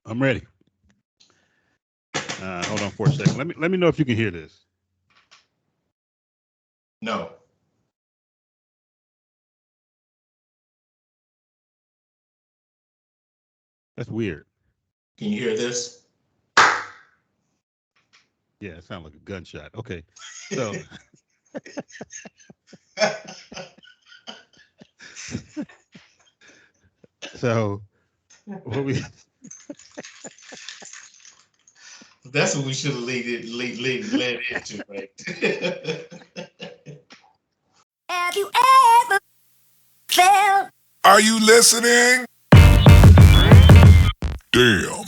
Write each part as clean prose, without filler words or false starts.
I'm ready. Hold on for a second. Let me know if you can hear this. No. That's weird. Can you hear this? Yeah, it sounds like a gunshot. Okay, so so what we That's what we should have led into, right? Have you ever felt? Are you listening? Damn.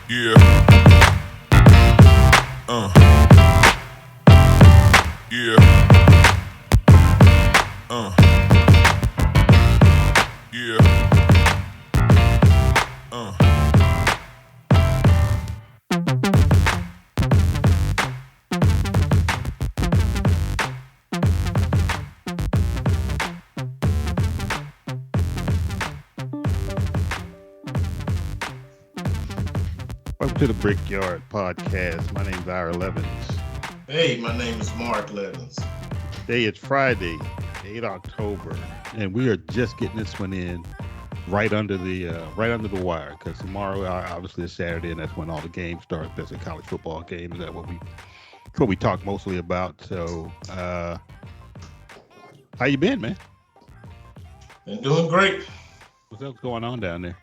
Yeah. Yeah. Yeah. welcome to the Brickyard podcast. My name's Ira Levins. Hey, my name is Mark Levins. Today it's Friday, 8 October, and we are just getting this one in right under the wire because tomorrow obviously is Saturday, and that's when all the games start. That's a college football game. Is that what we talk mostly about? So, how you been, man? Been doing great. What's else going on down there?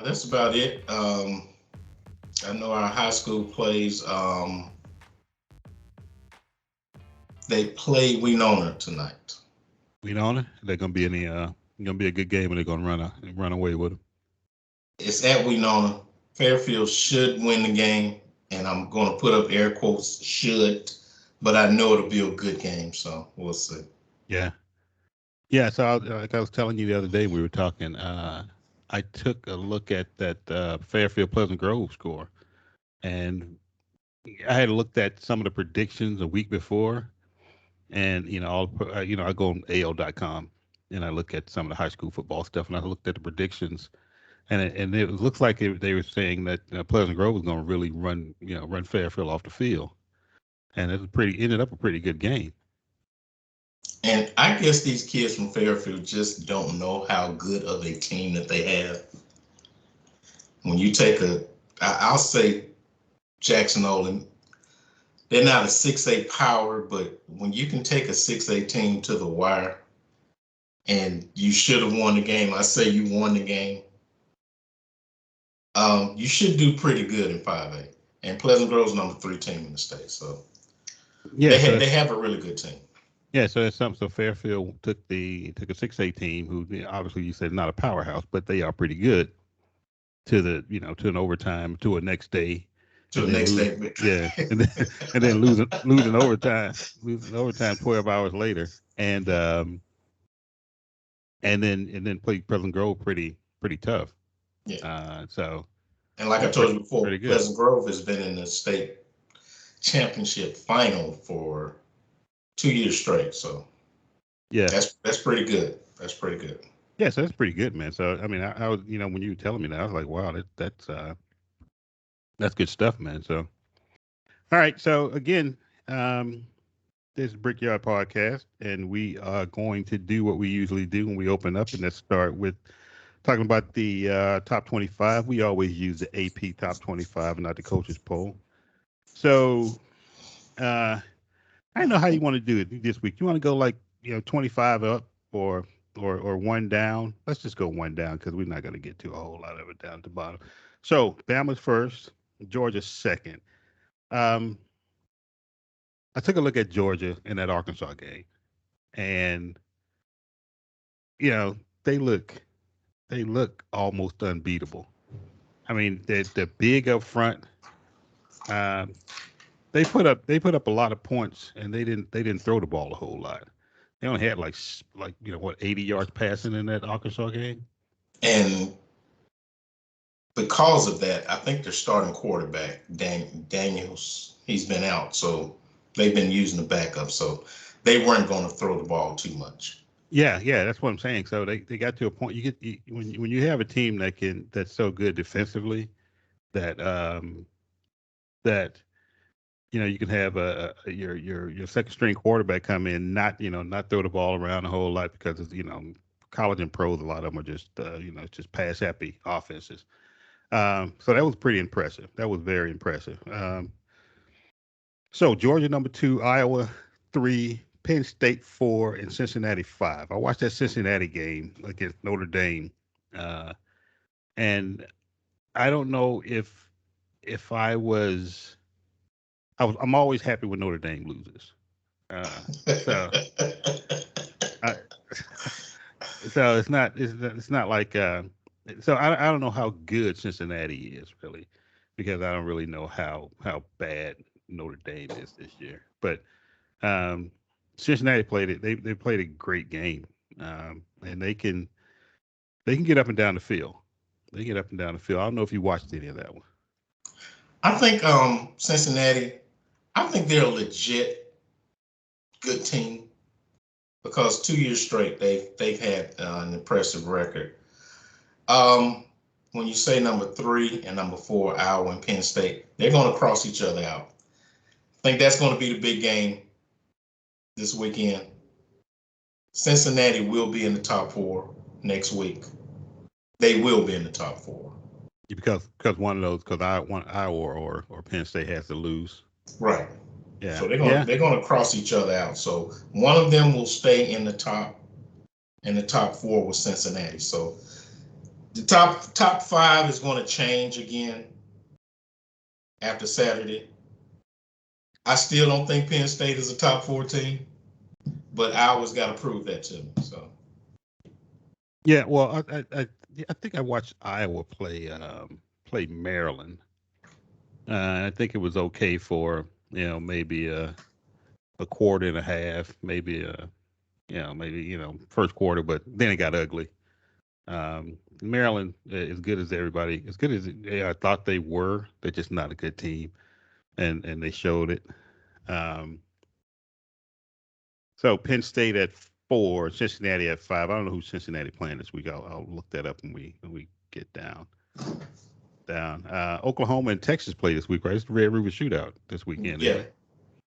That's about it. I know our high school plays. They play Winona tonight. Winona? They're gonna be gonna be a good game, and they're gonna run away with them. It's at Winona. Fairfield should win the game, and I'm going to put up air quotes should, but I know it'll be a good game, so we'll see. Yeah. Yeah, so like I was telling you the other day, we were talking. I took a look at that Fairfield Pleasant Grove score, and I had looked at some of the predictions a week before, and I go on AL.com and I look at some of the high school football stuff, and I looked at the predictions, and it looks like they were saying that Pleasant Grove was going to really run Fairfield off the field, and it ended up a pretty good game. And I guess these kids from Fairfield just don't know how good of a team that they have. When you take I'll say Jackson Olin, they're not a 6A power, but when you can take a 6A team to the wire and you should have won the game, I say you won the game. You should do pretty good in 5A. And Pleasant Grove's number 3 team in the state. So Yeah, they have a really good team. Yeah, so that's something. So Fairfield took a 6A team who obviously you said not a powerhouse, but they are pretty good to to an overtime to a next day. To the next day victory. Yeah, and then losing overtime 12 hours later, and then play Pleasant Grove pretty tough. Yeah. And like I told you before, pretty good. Pleasant Grove has been in the state championship final for 2 years straight. So yeah, that's pretty good. That's pretty good. Yeah, so that's pretty good, man. So I mean, I was when you were telling me that, I was like, wow, that's good stuff, man. So all right, so again, this is Brickyard Podcast, and we are going to do what we usually do when we open up, and let's start with talking about the top 25. We always use the AP top 25 and not the coaches poll. So I don't know how you want to do it this week. You want to go like 25 up or one down? Let's just go one down because we're not going to get to a whole lot of it down at the bottom. So Bama's first, Georgia second. I took a look at Georgia in that Arkansas game, and they look almost unbeatable. I mean, they're big up front. They put up a lot of points, and they didn't throw the ball a whole lot. They only had like 80 yards passing in that Arkansas game. And because of that, I think their starting quarterback, Daniels, he's been out. So they've been using the backup. So they weren't going to throw the ball too much. Yeah, that's what I'm saying. So they got to a point. When you have a team that's so good defensively that that you can have your second string quarterback come in, not throw the ball around a whole lot because it's college and pros, a lot of them are just just pass happy offenses. So that was pretty impressive. That was very impressive. So Georgia number 2, Iowa 3, Penn State 4, and Cincinnati 5. I watched that Cincinnati game against Notre Dame, uh, and I don't know if I'm always happy when Notre Dame loses. Uh, so I, so it's not like so I don't know how good Cincinnati is really, because I don't really know how bad Notre Dame is this year. But um, Cincinnati played it. They played a great game, and they can get up and down the field. They get up and down the field. I don't know if you watched any of that one. I think Cincinnati. I think they're a legit good team because 2 years straight they've had an impressive record. When you say number 3 and number 4, Iowa and Penn State, they're going to cross each other out. I think that's going to be the big game this weekend. Cincinnati will be in the top 4 next week. They will be in the top 4. Because one of those, because Iowa or Penn State has to lose. Right. Yeah. So Yeah. they're gonna cross each other out. So one of them will stay in the top 4 with Cincinnati. So the top 5 is going to change again after Saturday. I still don't think Penn State is a top 4 team, but Iowa's got to prove that to me. So Yeah. Well, I think I watched Iowa play Maryland. I think it was okay for maybe a quarter and a half, maybe first quarter, but then it got ugly. Maryland, as good as everybody, as good as I thought they were, they're just not a good team, and they showed it. Um, so Penn State at 4, Cincinnati at 5. I don't know who Cincinnati playing this week. I'll look that up when we get down. Oklahoma and Texas play this week, right? It's the Red River Shootout this weekend. yeah,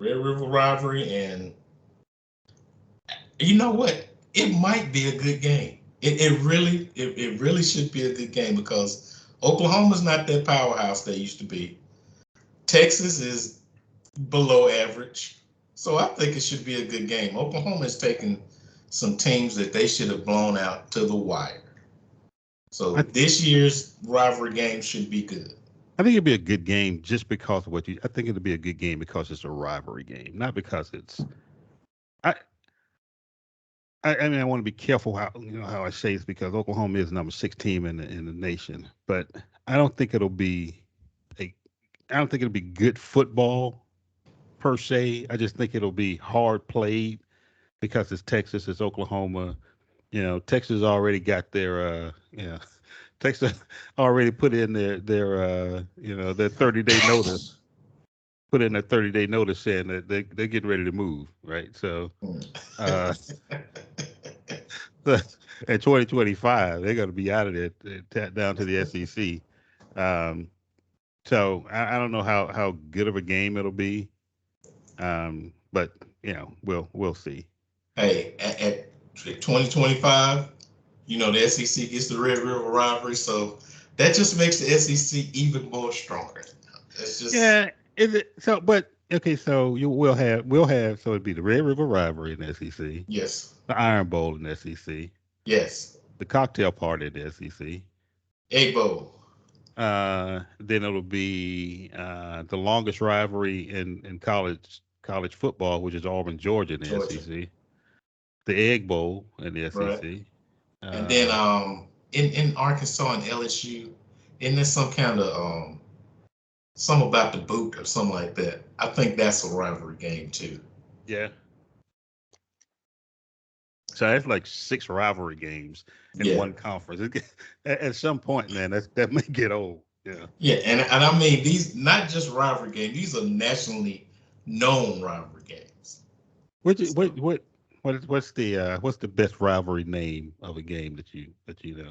Red River rivalry, and you know what? It might be a good game. It really should be a good game because Oklahoma's not that powerhouse they used to be. Texas is below average. So I think it should be a good game. Oklahoma has taken some teams that they should have blown out to the wire. So this year's rivalry game should be good. I think it'd be a good game just because of I think it'll be a good game because it's a rivalry game, not because it's. I mean, I want to be careful how I say this because Oklahoma is number 6 team in the nation, but I don't think it'll be I don't think it'll be good football per se. I just think it'll be hard played because it's Texas, it's Oklahoma. Texas already got their Texas already put in their 30-day notice. Put in a 30-day notice saying that they're getting ready to move, right? So, in 2025, they're going to be out of there down to the SEC. So I don't know how good of a game it'll be, but we'll see. Hey, at 2025, the SEC gets the Red River rivalry, so that just makes the SEC even more stronger. That's just Is it so? But okay, so we'll have so it'd be the Red River rivalry in the SEC. Yes. The Iron Bowl in the SEC. Yes. The cocktail party in the SEC. Egg Bowl. Then it'll be the longest rivalry in college football, which is Auburn, Georgia in the SEC. The Egg Bowl in the SEC. Right. And then in Arkansas and LSU, isn't there some kind of something about the boot or something like that? I think that's a rivalry game too. Yeah. So that's like 6 rivalry games in one conference. At some point, man, that may get old. Yeah. Yeah, and I mean these not just rivalry games; these are nationally known rivalry games. What what's the best rivalry name of a game that you know?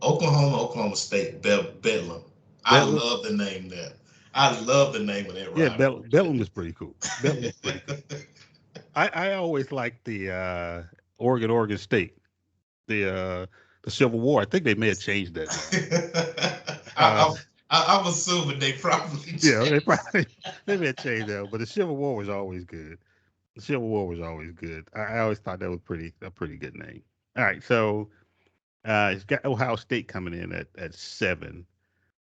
Oklahoma State, Bedlam. I Bedlam. love the name that. I love the name of that Yeah, rivalry. Bedlam is pretty cool. Bedlam is pretty cool. I always liked the Oregon State, the Civil War. I think they may have changed that now. Uh, I'm assuming they probably yeah, they changed. probably they may have changed that, but the Civil War was always good. The Civil War was always good. I always thought that was a pretty good name. All right, so it's got Ohio State coming in at 7.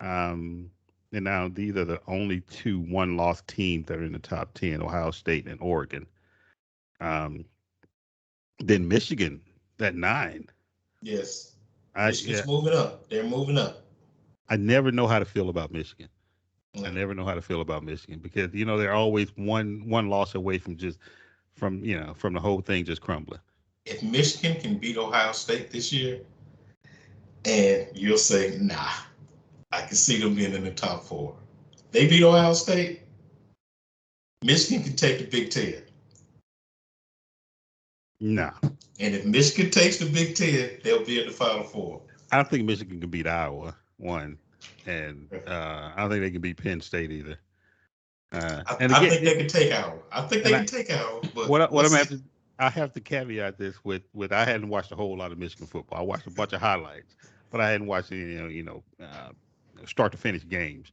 Um, and now these are the only two one-loss teams that are in the top 10: Ohio State and Oregon. Um, then Michigan at 9. Yes, I Michigan's yeah, moving up. They're moving up. I never know how to feel about Michigan. I Mm. never know how to feel about Michigan because they're always one loss away from from the whole thing just crumbling. If Michigan can beat Ohio State this year, and you'll say, nah, I can see them being in the top 4. They beat Ohio State, Michigan can take the Big Ten. No, And if Michigan takes the Big Ten, they'll be in the Final 4. I don't think Michigan can beat Iowa one, and I don't think they can beat Penn State either. And I again, think they can take Iowa. I think and they can take Iowa, but what we'll I'm gonna see. have to I have to caveat this with I hadn't watched a whole lot of Michigan football. I watched a bunch of highlights, but I hadn't watched any start to finish games.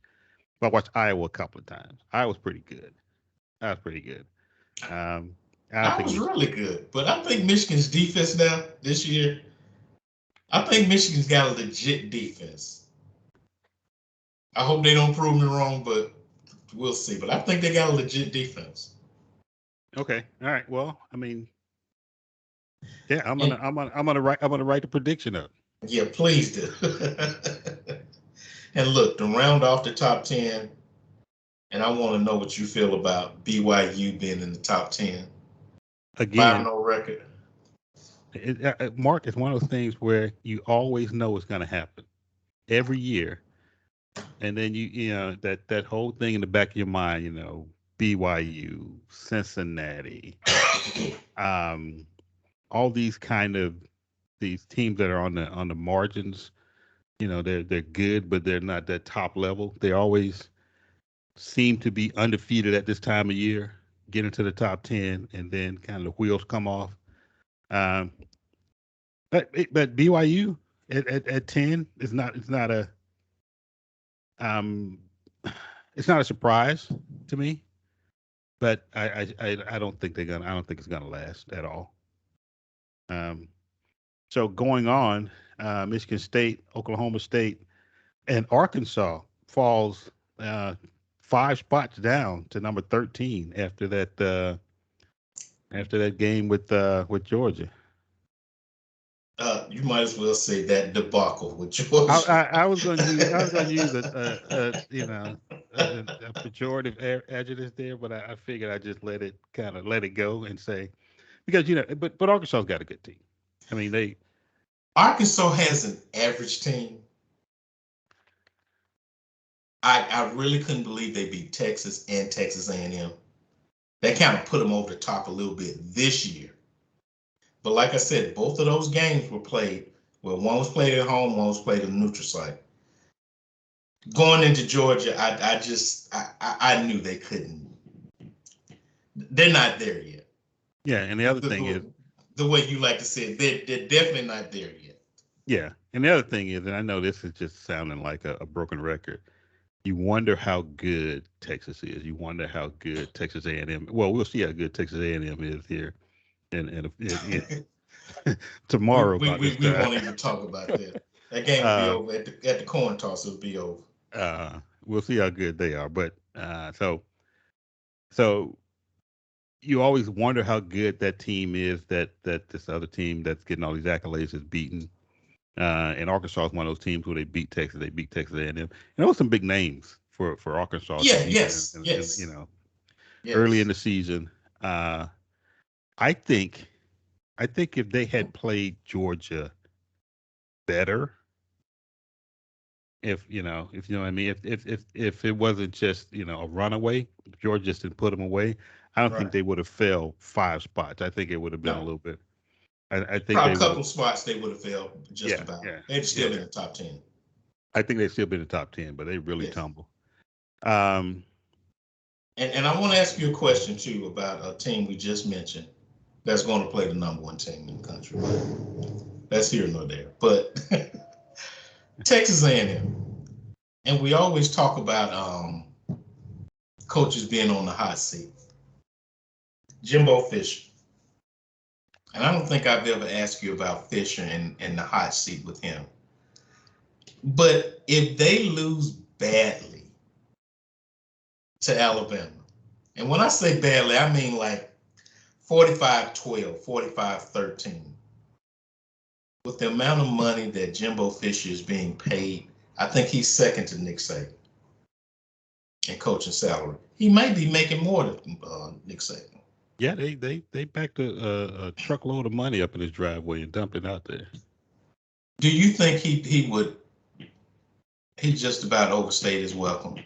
But I watched Iowa a couple of times. Iowa's pretty good. That was pretty good. Um, I don't I think was Michigan. really good, but I think Michigan's defense now this year. I think Michigan's got a legit defense. I hope they don't prove me wrong, but we'll see. But I think they got a legit defense. Okay, all right. Well, I mean, yeah, And I'm gonna write the prediction up. yeah, please do. And look, to round off the top 10, and I want to know what you feel about BYU being in the top 10. 5 Again, 0 record. Mark, it's one of those things where you always know it's going to happen every year, and then that whole thing in the back of your mind, BYU, Cincinnati, um, all these kind of these teams that are on the margins. They're good, but they're not that top level. They always seem to be undefeated at this time of year, get into the top 10, and then kind of the wheels come off. Um, but BYU at 10 is not um it's not a surprise to me. But I don't think I don't think it's gonna last at all. Um, so going on, Michigan State, Oklahoma State, and Arkansas falls uh, 5 spots down to number 13 after that game with Georgia. You might as well say that debacle with I, Georgia. I was going to use a pejorative adjective there, but I figured I just let it go and say because but Arkansas's got a good team. I mean Arkansas has an average team. I really couldn't believe they beat Texas and Texas A&M. That kind of put them over the top a little bit this year. But like I said, both of those games were played. Well, one was played at home, one was played at a neutral site. Going into Georgia, I knew they couldn't. They're not there yet. yeah, and the The, other the, thing is the, the way you like to say it, they're definitely not there yet. yeah, and the other thing is, and I know this is just sounding like a broken record. You wonder how good Texas is. You wonder how good Texas A&M. Well, we'll see how good Texas A&M is here we, tomorrow we, about we, this we time. won't even talk about that. That game will be uh, over at the coin toss. It'll be over. we'll see how good they are. But so you always wonder how good that team is that this other team that's getting all these accolades is beaten. And Arkansas is one of those teams where they beat Texas. They beat Texas A&M. And there was some big names for Arkansas to Yeah. beat them, Yes. and Yes. early in Yes. the season. I think if they had played Georgia better, if you know what I mean. If it wasn't just a runaway, if Georgia just didn't put them away, I don't think Right. they would have fell 5 spots. I think it would have been a No, little bit. I think probably they a would have. couple spots they would have failed just Yeah, about. yeah, They'd still yeah. been in the top 10. I think they'd still be in the top 10, but they really Yes. tumble. Um, And I want to ask you a question too about a team we just mentioned that's going to play the number one team in the country. That's here nor there. But Texas A&M, and we always talk about coaches being on the hot seat. Jimbo Fisher, and I don't think I've ever asked you about Fisher and the hot seat with him. But if they lose badly to Alabama, and when I say badly, I mean like 45-12, 45-13. With the amount of money that Jimbo Fisher is being paid, I think he's second to Nick Saban in coaching salary. He might be making more than Nick Saban. yeah, they packed a truckload of money up in his driveway and dumped it out there. Do you think he just about overstayed his welcome?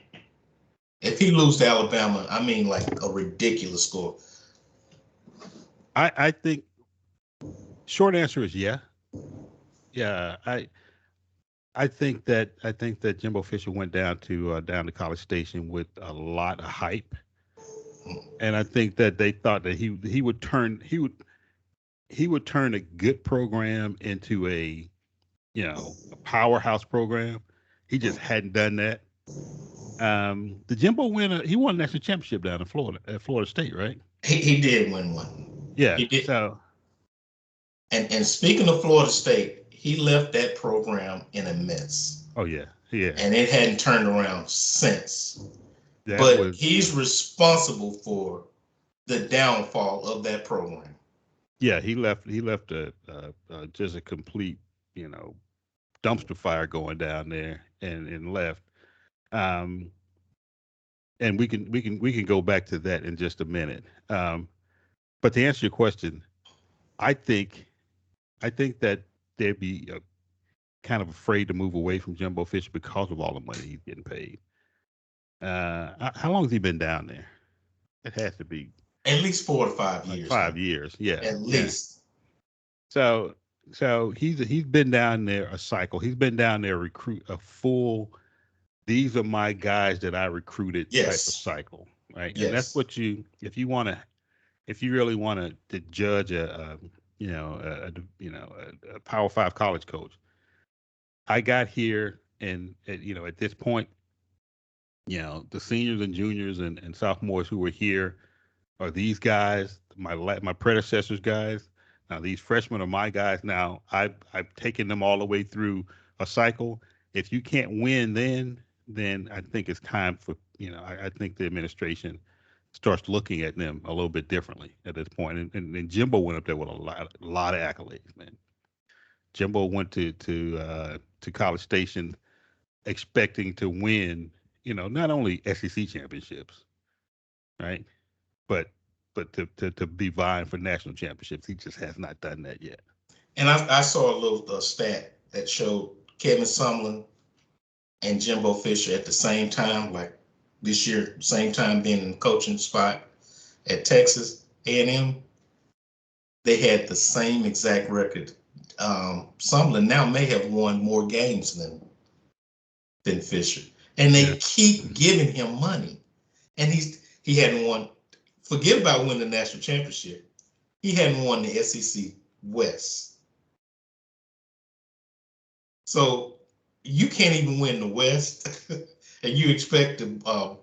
If he loses to Alabama, I mean like a ridiculous score. I think short answer is yeah. Yeah, I think that Jimbo Fisher went down to College Station with a lot of hype, and I think that they thought that he would turn a good program into a powerhouse program. He just hadn't done that. The Jimbo he won a national championship down in Florida at Florida State, right? He did win one. Yeah. He did. So And speaking of Florida State, he left that program in a mess. oh yeah, yeah. And it hadn't turned around since. That But was he's responsible for the downfall of that program. yeah. He left just a complete you know dumpster fire going down there and left. Um, and we can go back to that in just a minute. But to answer your question, I think I think that they'd be kind of afraid to move away from Jimbo Fisher because of all the money he's getting paid. How long has he been down there? It has to be At least 4 to 5 like years now. 5 years. Yeah, At yeah. least. So he's been down there a cycle. He's been down there recruit a full. These are my guys that I recruited type of Yes. cycle, right? And that's Yes. what if you really want to judge a Power Five college coach. I got here, and at this point, the seniors and juniors and sophomores who were here are these guys, my predecessors' guys. Now these freshmen are my guys. Now I've taken them all the way through a cycle. If you can't win, then I think it's time for I think the administration starts looking at them a little bit differently at this point. And Jimbo went up there with a lot of accolades, man. Jimbo went to College Station expecting to win, not only SEC championships, right? But to be vying for national championships. He just has not done that yet. And I saw a little stat that showed Kevin Sumlin and Jimbo Fisher at the same time, like this year, same time being in the coaching spot at Texas A&M. They had the same exact record. Sumlin now may have won more games than Fisher, and they keep giving him money, and he hadn't won. Forget about winning the national championship. He hadn't won the SEC West. So you can't even win the West, and you expect to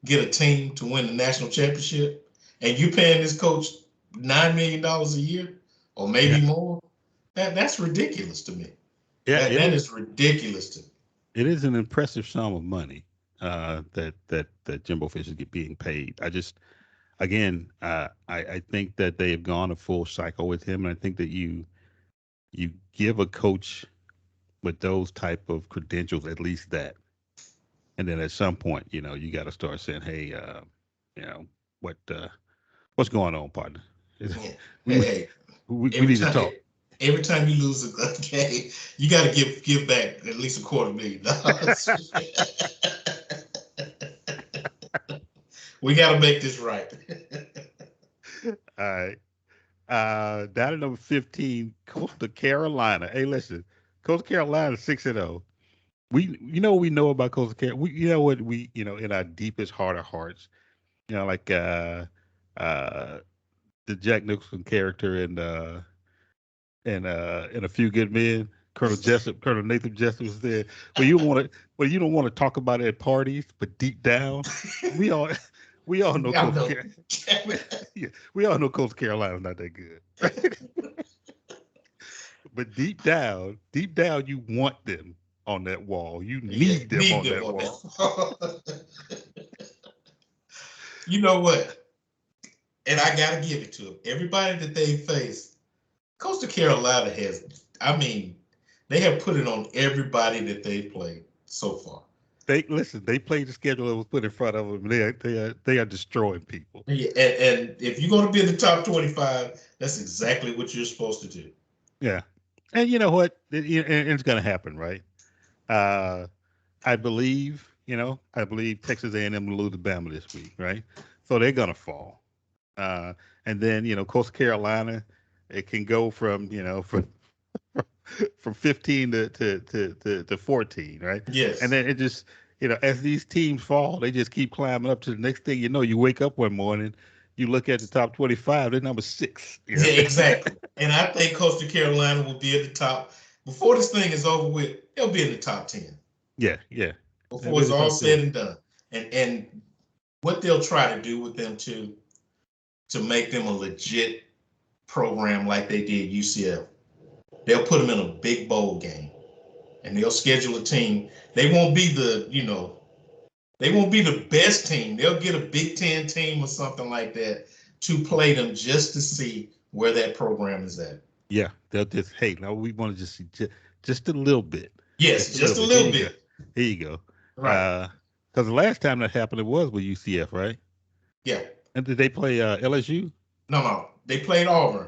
get a team to win the national championship, and you paying this coach $9 million a year, or maybe more. That's ridiculous to me. Yeah, that is ridiculous to me. It is an impressive sum of money that Jimbo Fisher is being paid. I think that they have gone a full cycle with him, and I think that you give a coach with those type of credentials at least that, and then at some point, you got to start saying, hey, what what's going on, partner? Yeah. we, Hey, we every need to time, talk. every time you lose a game, you got to give back at least $250,000. We got to make this right. All right. Down at number 15, Coastal Carolina. Hey, listen, Coastal Carolina 6-0. We know about Coastal Carolina. You know what in our deepest heart of hearts, like uh, the Jack Nicholson character in A Few Good Men. Colonel Nathan Jessup was there. You don't want to talk about it at parties, but deep down, we all we all know I Coastal know. Carolina. Yeah, we all know Coastal Carolina's not that good. But deep down, you want them on that wall. You Yeah, need them need on them that on wall. that. You know what? And I got to give it to them. Everybody that they face, Coastal Carolina has, I mean, they have put it on everybody that they played so far. They played the schedule that was put in front of them. They are destroying people. Yeah, and if you're going to be in the top 25, that's exactly what you're supposed to do. Yeah, and you know what? It's going to happen, right? Uh, I believe Texas A&M will lose to Bama this week, right? So they're going to fall. Uh, and then Coastal Carolina, it can go from 15 to 14, right? And Yes. then it just, as these teams fall, they just keep climbing up to the next thing. You wake up one morning, you look at the top 25, they're number 6. Yeah, exactly. And I think Coastal Carolina will be at the top. Before this thing is over with, they'll be in the top 10. Yeah, yeah. They'll Before be it's the all top 10. said and done. And what they'll try to do with them to make them a legit program like they did UCF, they'll put them in a big bowl game and they'll schedule a team. They won't be they won't be the best team. They'll get a Big Ten team or something like that to play them just to see where that program is at. Yeah, they'll just, hey, now we want to just see just a little bit. Yes, just a Here little you go. bit. Here you go. Right. Because the last time that happened, it was with UCF, right? Yeah. And did they play LSU? No. They played Auburn.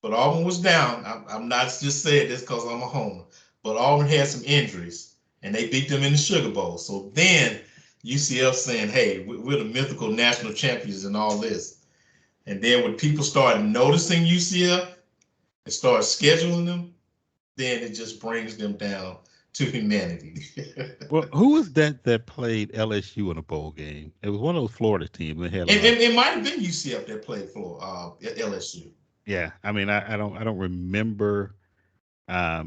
But Auburn was down. I'm not just saying this because I'm a homer. But Auburn had some injuries, and they beat them in the Sugar Bowl. So then UCF saying, hey, we're the mythical national champions and all this. And then when people started noticing UCF and started scheduling them, then it just brings them down to humanity. Well, who was that played LSU in a bowl game? It was one of those Florida teams. They had it might have been UCF that played for LSU. Yeah, I mean, I don't remember. I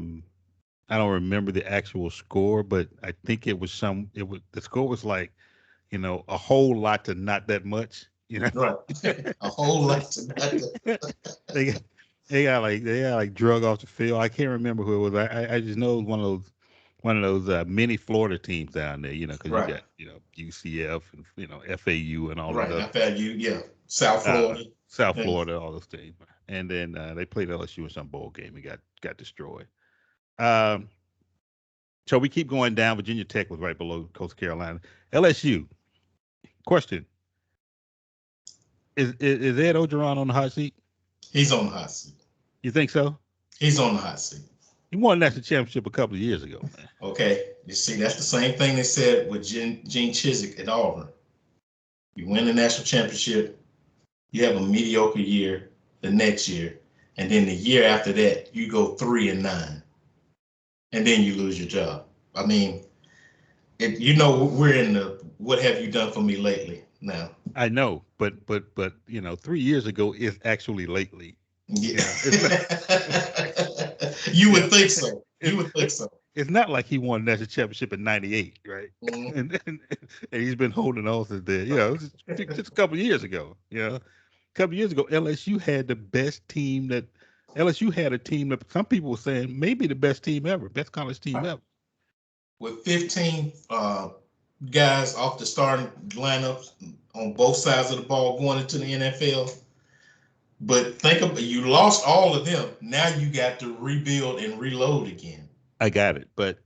don't remember the actual score, but I think it was the score was like, a whole lot to not that much. Right. A whole lot to not. they got they got like drug off the field. I can't remember who it was. I just know it was one of those mini Florida teams down there. Because Right. you got UCF and FAU and all Right. that. FAU, yeah. South Florida. South Florida, all those teams. And then they played LSU in some bowl game and got destroyed. So we keep going down. Virginia Tech was right below Coastal Carolina. LSU. Question: Is Ed Ogeron on the hot seat? He's on the hot seat. You think so? He's on the hot seat. He won a national championship a couple of years ago, man. Okay. You see, that's the same thing they said with Gene Chizik at Auburn. You win the national championship, you have a mediocre year the next year, and then the year after that, you go 3-9, and then you lose your job. I mean, we're in the what have you done for me lately now. I know, but 3 years ago is actually lately. Yeah. You would think so. You would think so. It's not like he won the national championship in '98, right? Mm-hmm. and he's been holding on since then. Just a couple of years ago. A couple of years ago, LSU had the best team LSU had a team that some people were saying maybe the best team ever, best college team ever. With 15 guys off the starting lineups on both sides of the ball going into the NFL. But think about you lost all of them. Now you got to rebuild and reload again. I got it, but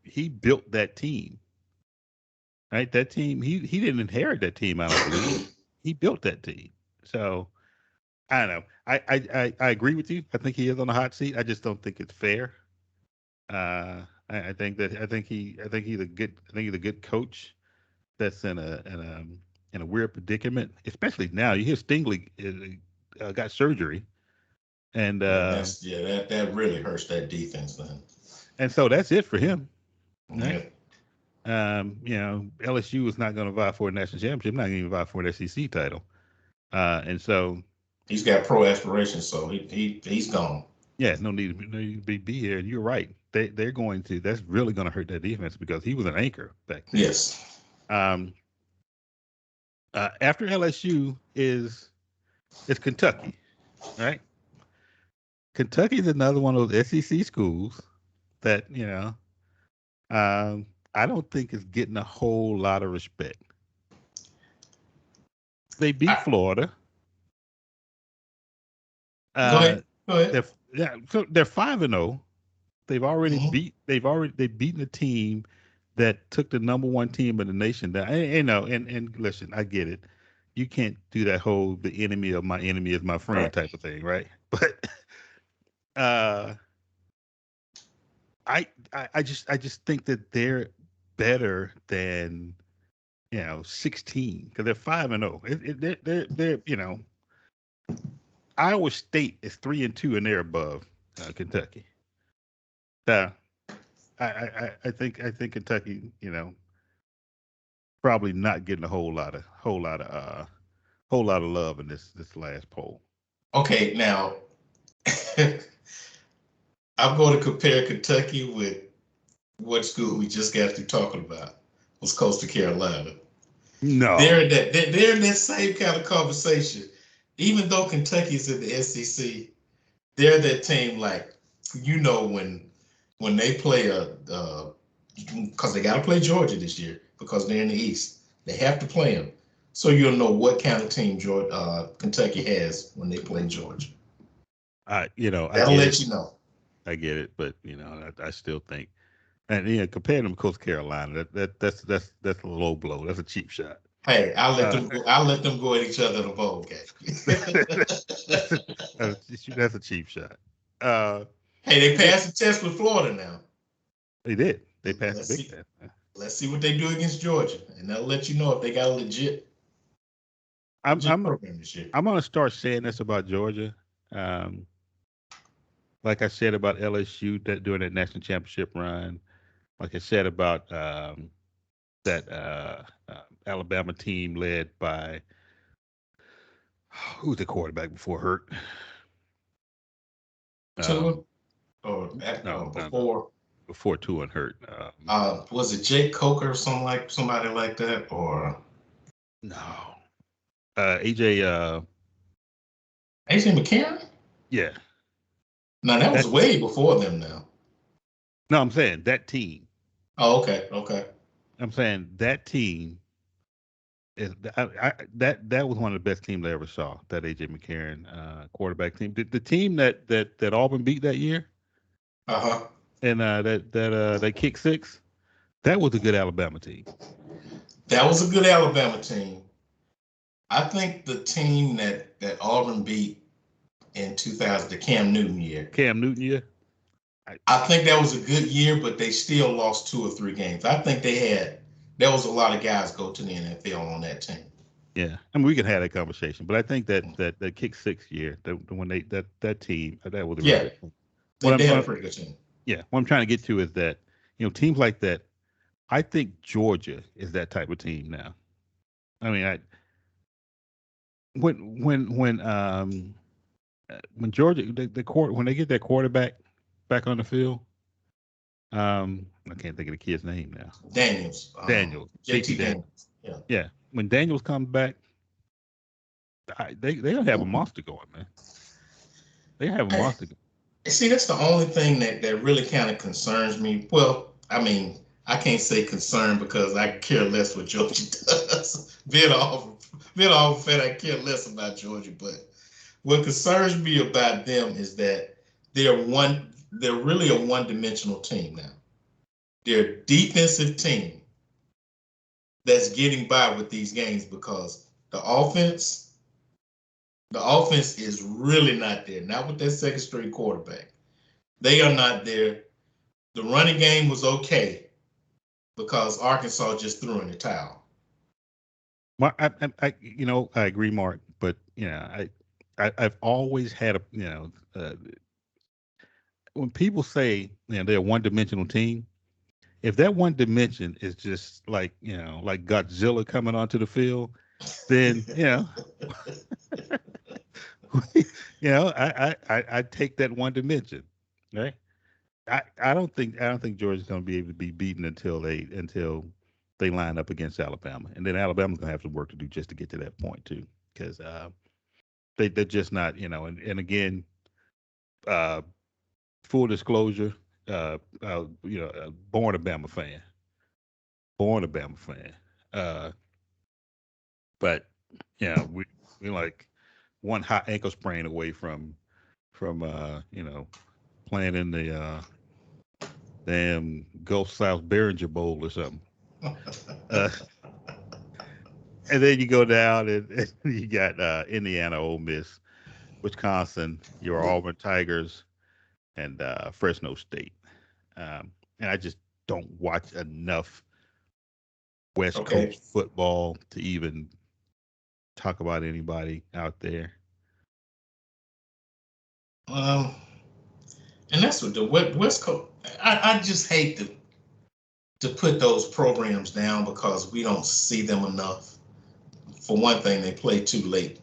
he built that team, right? That team he didn't inherit that team. I don't believe he built that team. So I don't know. I agree with you. I think he is on the hot seat. I just don't think it's fair. I think that I think he's a good coach that's in a weird predicament, especially now. You hear Stingley got surgery, and That really hurts that defense then. so that's it for him, right? Yeah. LSU is not going to vie for a national championship, not going to vie for an SEC title, and so He's got pro aspirations, so he's gone. yeah, no need to be here. And you're right. They're going to. That's really going to hurt that defense because he was an anchor back then. Yes. After LSU is Kentucky, right? Kentucky's another one of those SEC schools that I don't think is getting a whole lot of respect. They beat Florida. Go ahead. So they're 5-0. They've already they've beaten a team that took the number one team in the nation down. And listen, I get it. You can't do that whole the enemy of my enemy is my friend type of thing, right? But I just think that they're better than 16 because they're 5-0. They're Iowa State is 3-2 and they're above Kentucky. I think Kentucky, probably not getting a whole lot of love in this last poll. Okay, now I'm going to compare Kentucky with what school we just got through talking about was Coastal Carolina. No, they're in that same kind of conversation. Even though Kentucky's in the SEC, they're that team like when they play because they got to play Georgia this year because they're in the East. They have to play them, so you'll know what kind of team Kentucky has when they play Georgia. That'll let you know. I get it, but I still think, and comparing them to Coastal Carolina, that's a low blow. That's a cheap shot. Hey, I'll let them go at each other in a bowl game. That's a cheap shot. Hey, they passed the test with Florida now. They did. They passed the big test. Let's see what they do against Georgia, and they'll let you know if they got a legit program this year. I'm going to start saying this about Georgia. Like I said about LSU during that national championship run, like I said about that Alabama team led by who's the quarterback before Hurt? Tua? Before Tua and Hurt. Was it Jake Coker or somebody like that? Or no. AJ McCarron? Yeah. No, that was way before them now. No, I'm saying that team. Oh, okay. I'm saying that team is that was one of the best teams I ever saw. That AJ McCarron quarterback team. The team that Auburn beat that year. And that kick six. That was a good Alabama team. That was a good Alabama team. I think the team that Auburn beat in 2000, the Cam Newton year. I think that was a good year, but they still lost 2 or 3 games. I think there was a lot of guys go to the NFL on that team. Yeah, I mean we can have that conversation, but I think that kick six year, when that team that was a really good team. They had a pretty good team. Yeah, what I'm trying to get to is that teams like that. I think Georgia is that type of team now. I mean, when Georgia when they get their quarterback back on the field, I can't think of the kid's name now. Daniels. JT Daniels. Yeah. When Daniels comes back, they'll have a monster going, man. They have a monster going. See, that's the only thing that really kind of concerns me. Well, I mean, I can't say concern because I care less what Georgia does. Being all fan, I care less about Georgia. But what concerns me about them is that they're really a one-dimensional team now. They're a defensive team that's getting by with these games because the offense The offense is really not there. Not with that second string quarterback. They are not there. The running game was okay because Arkansas just threw in the towel. I agree, Mark. But I've always had when people say they're a one-dimensional team, if that one dimension is just like like Godzilla coming onto the field, then I take that one dimension, right? I don't think Georgia's going to be able to be beaten until they line up against Alabama, and then Alabama's going to have some work to do just to get to that point too, because they're just not, and again, uh, full disclosure, born a Bama fan, born a Bama fan, but we like one hot ankle sprain away from playing in the damn Gulf South Behringer Bowl or something. Uh, and then you go down and you got Indiana, Ole Miss, Wisconsin, your Auburn Tigers, and Fresno State. And I just don't watch enough West Okay. Coast football to even talk about anybody out there. Um, and that's what the West Coast. I just hate to put those programs down because we don't see them enough. For one thing, they play too late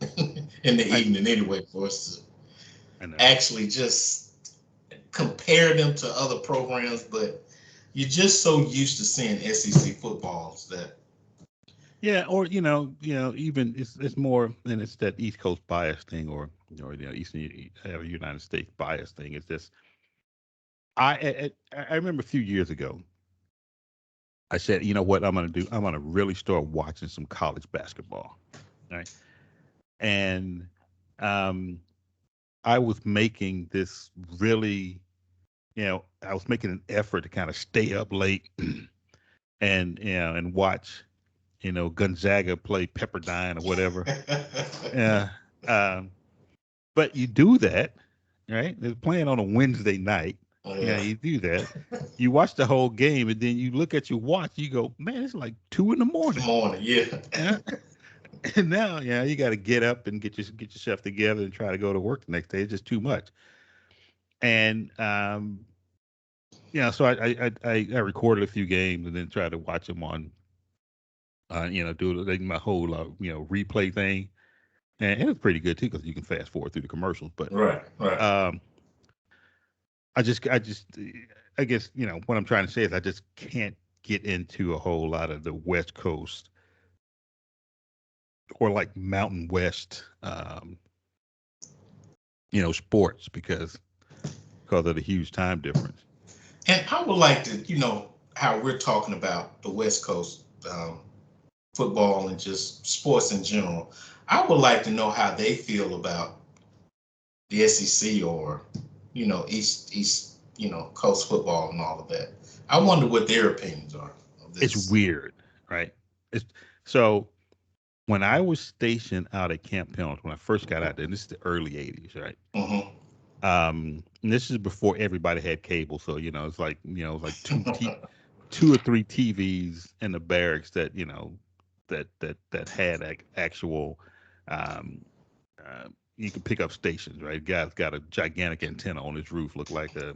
in the I, evening anyway for us I know. to actually just compare them to other programs. But you're just so used to seeing SEC footballs that Yeah, or even it's more, and it's that East Coast bias thing, or United States bias thing. It's just I remember a few years ago I said, you know what I'm gonna do? I'm gonna really start watching some college basketball, right? And um, I was making this really, I was making an effort to kind of stay up late and watch, Gonzaga play Pepperdine or whatever. Yeah. Um, but you do that, right? They're playing on a Wednesday night. yeah, You do that. You watch the whole game, and then you look at your watch. You go, man, it's like 2 in the morning. morning, yeah. Yeah. And now, you got to get up and get yourself together and try to go to work the next day. It's just too much. And so I recorded a few games and then tried to watch them on, do like my whole replay thing, and it was pretty good too because you can fast forward through the commercials. But Right, right. um, I guess what I'm trying to say is I just can't get into a whole lot of the West Coast or like Mountain West, sports because of the huge time difference. And I would like to, how we're talking about the West Coast football and just sports in general. I would like to know how they feel about the SEC or, East, Coast football and all of that. I wonder what their opinions are of It's this. weird, right? It's so when I was stationed out at Camp Pendleton when I first got out there, and this is the early '80s, right? Mm-hmm. And this is before everybody had cable, so it's like two or three TVs in the barracks that that had actual um, you can pick up stations, right? Guy's got a gigantic antenna on his roof, look like a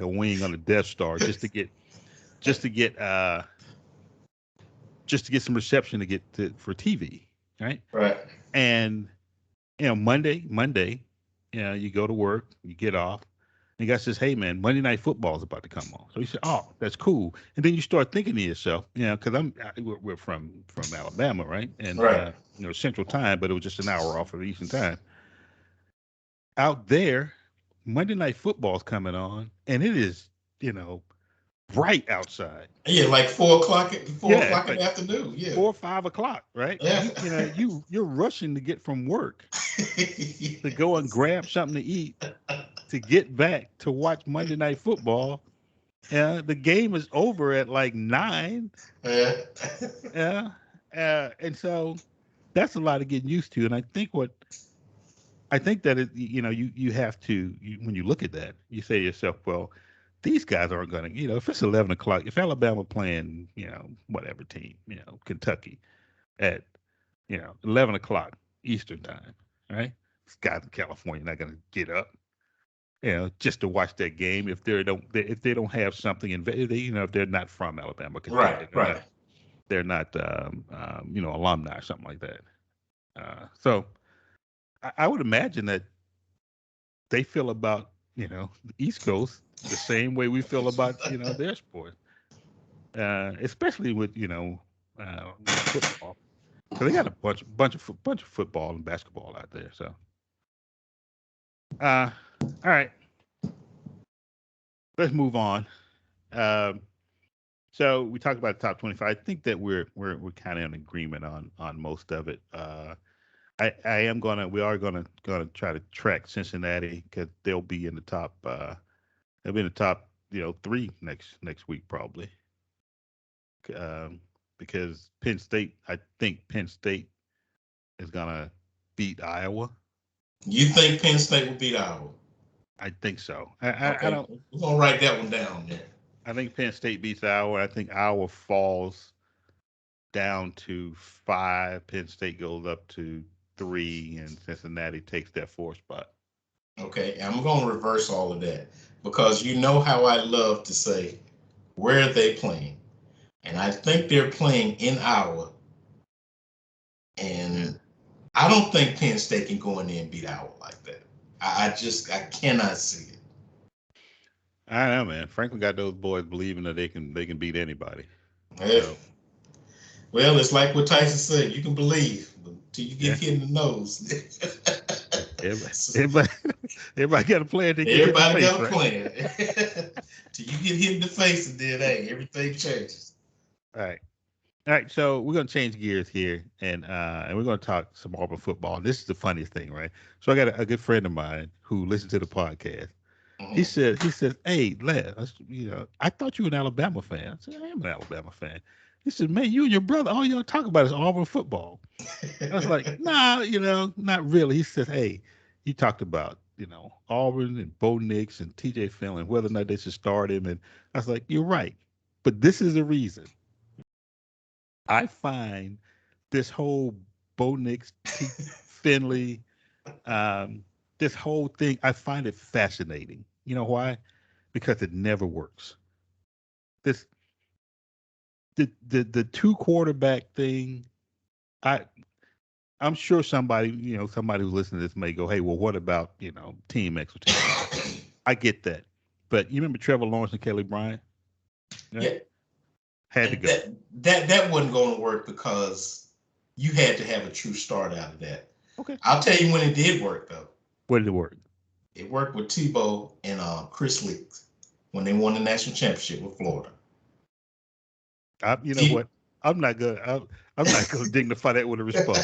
wing on a Death Star, just to get some reception for TV, right? Right. And Monday, you go to work, you get off, and the guy says, "Hey, man, Monday Night Football is about to come on." So you say, "Oh, that's cool." And then you start thinking to yourself, because we're from Alabama, right? And Right. Central Time, but it was just an hour off of Eastern Time. Out there, Monday Night Football is coming on, and it is, bright outside. Yeah, like 4 o'clock. 4 o'clock in Like the afternoon. Yeah. 4 or 5 o'clock, right? Yeah. You're rushing to get from work to go and grab something to eat to get back to watch Monday Night Football. Yeah, the game is over at like 9. Yeah. Yeah, and so that's a lot of getting used to. And I think that you have to when you look at that, you say to yourself, well, these guys aren't going to, if it's 11 o'clock, if Alabama playing, whatever team, Kentucky at 11 o'clock Eastern time, right? These guys in California not going to get up, just to watch that game if they don't have something if they're not from Alabama, Right, Kentucky, right. they're not alumni or something like that. So I would imagine that they feel about the East Coast the same way we feel about their sport, especially with football, because they got a bunch of football and basketball out there. So, all right, let's move on. Um, so we talked about the top 25. I think that we're kind of in agreement on most of it. We are gonna try to track Cincinnati because they'll be in the top three next week probably. Um, because I think Penn State is gonna beat Iowa. You think Penn State will beat Iowa? I think so. I Okay, don't. we're gonna write that one down there. I think Penn State beats Iowa. I think Iowa falls down to 5. Penn State goes up to 3, and Cincinnati takes that 4 spot. Okay, I'm gonna reverse all of that because you know how I love to say where are they playing, and I think they're playing in Iowa, Yeah. and I don't think Penn State can go in there and beat Iowa like that. I cannot see it. I don't know, man. Franklin got those boys believing that they can beat anybody. Eh, So Well, it's like what Tyson said: you can believe until you get yeah, hit in the nose. everybody So, everybody, everybody got a plan to get hit in the everybody face, got a right? plan. Till you get hit in the face, and then hey, everything changes. All right. All right, so we're gonna change gears here, and we're gonna talk some Auburn football. This is the funniest thing, right? So I got a good friend of mine who listens to the podcast. Mhm. He says, "Hey, Les, I thought you were an Alabama fan." I said, "I am an Alabama fan." He said, "Man, you and your brother, all y'all talk about is Auburn football." I was like, "Nah, not really." He said, "Hey, you talked about Auburn and Bo Nix and T.J. Finley, whether or not they should start him." And I was like, "You're right, but this is the reason." I find this whole Bo Nix, T. Finley, um, this whole thing, I find it fascinating. You know why? Because it never works. This the two quarterback thing. I I'm sure somebody who's listening to this may go, hey, well, what about Team X or Team Y? I get that, but you remember Trevor Lawrence and Kelly Bryant? Right? Yeah, Had to and go. that wasn't going to work because you had to have a true start out of that. Okay, I'll tell you when it did work though. what did it work? It worked with Tebow and Chris Leaks when they won the national championship with Florida. You know T- what? I'm not gonna. I'm not gonna dignify that with a response.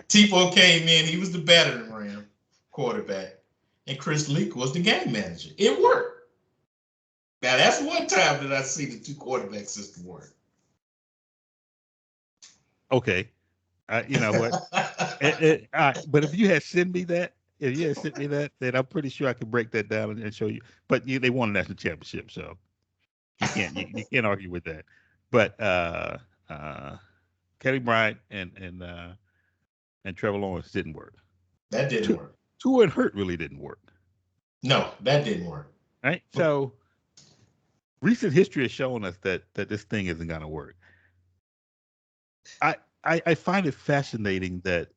Tebow came in, he was the battering ram quarterback, and Chris Leak was the game manager. It worked. Now that's one time that I see the two quarterback system work. Okay, you know what? But if you had sent me that, if you had sent me that, then I'm pretty sure I could break that down and show you. But they won a national championship, so you can't argue with that. But uh, Kelly Bryant and Trevor Lawrence didn't work. That didn't Two work. Two and Hurt really didn't work. No, that didn't work. Right. So recent history has shown us that this thing isn't going to work. I, I find it fascinating that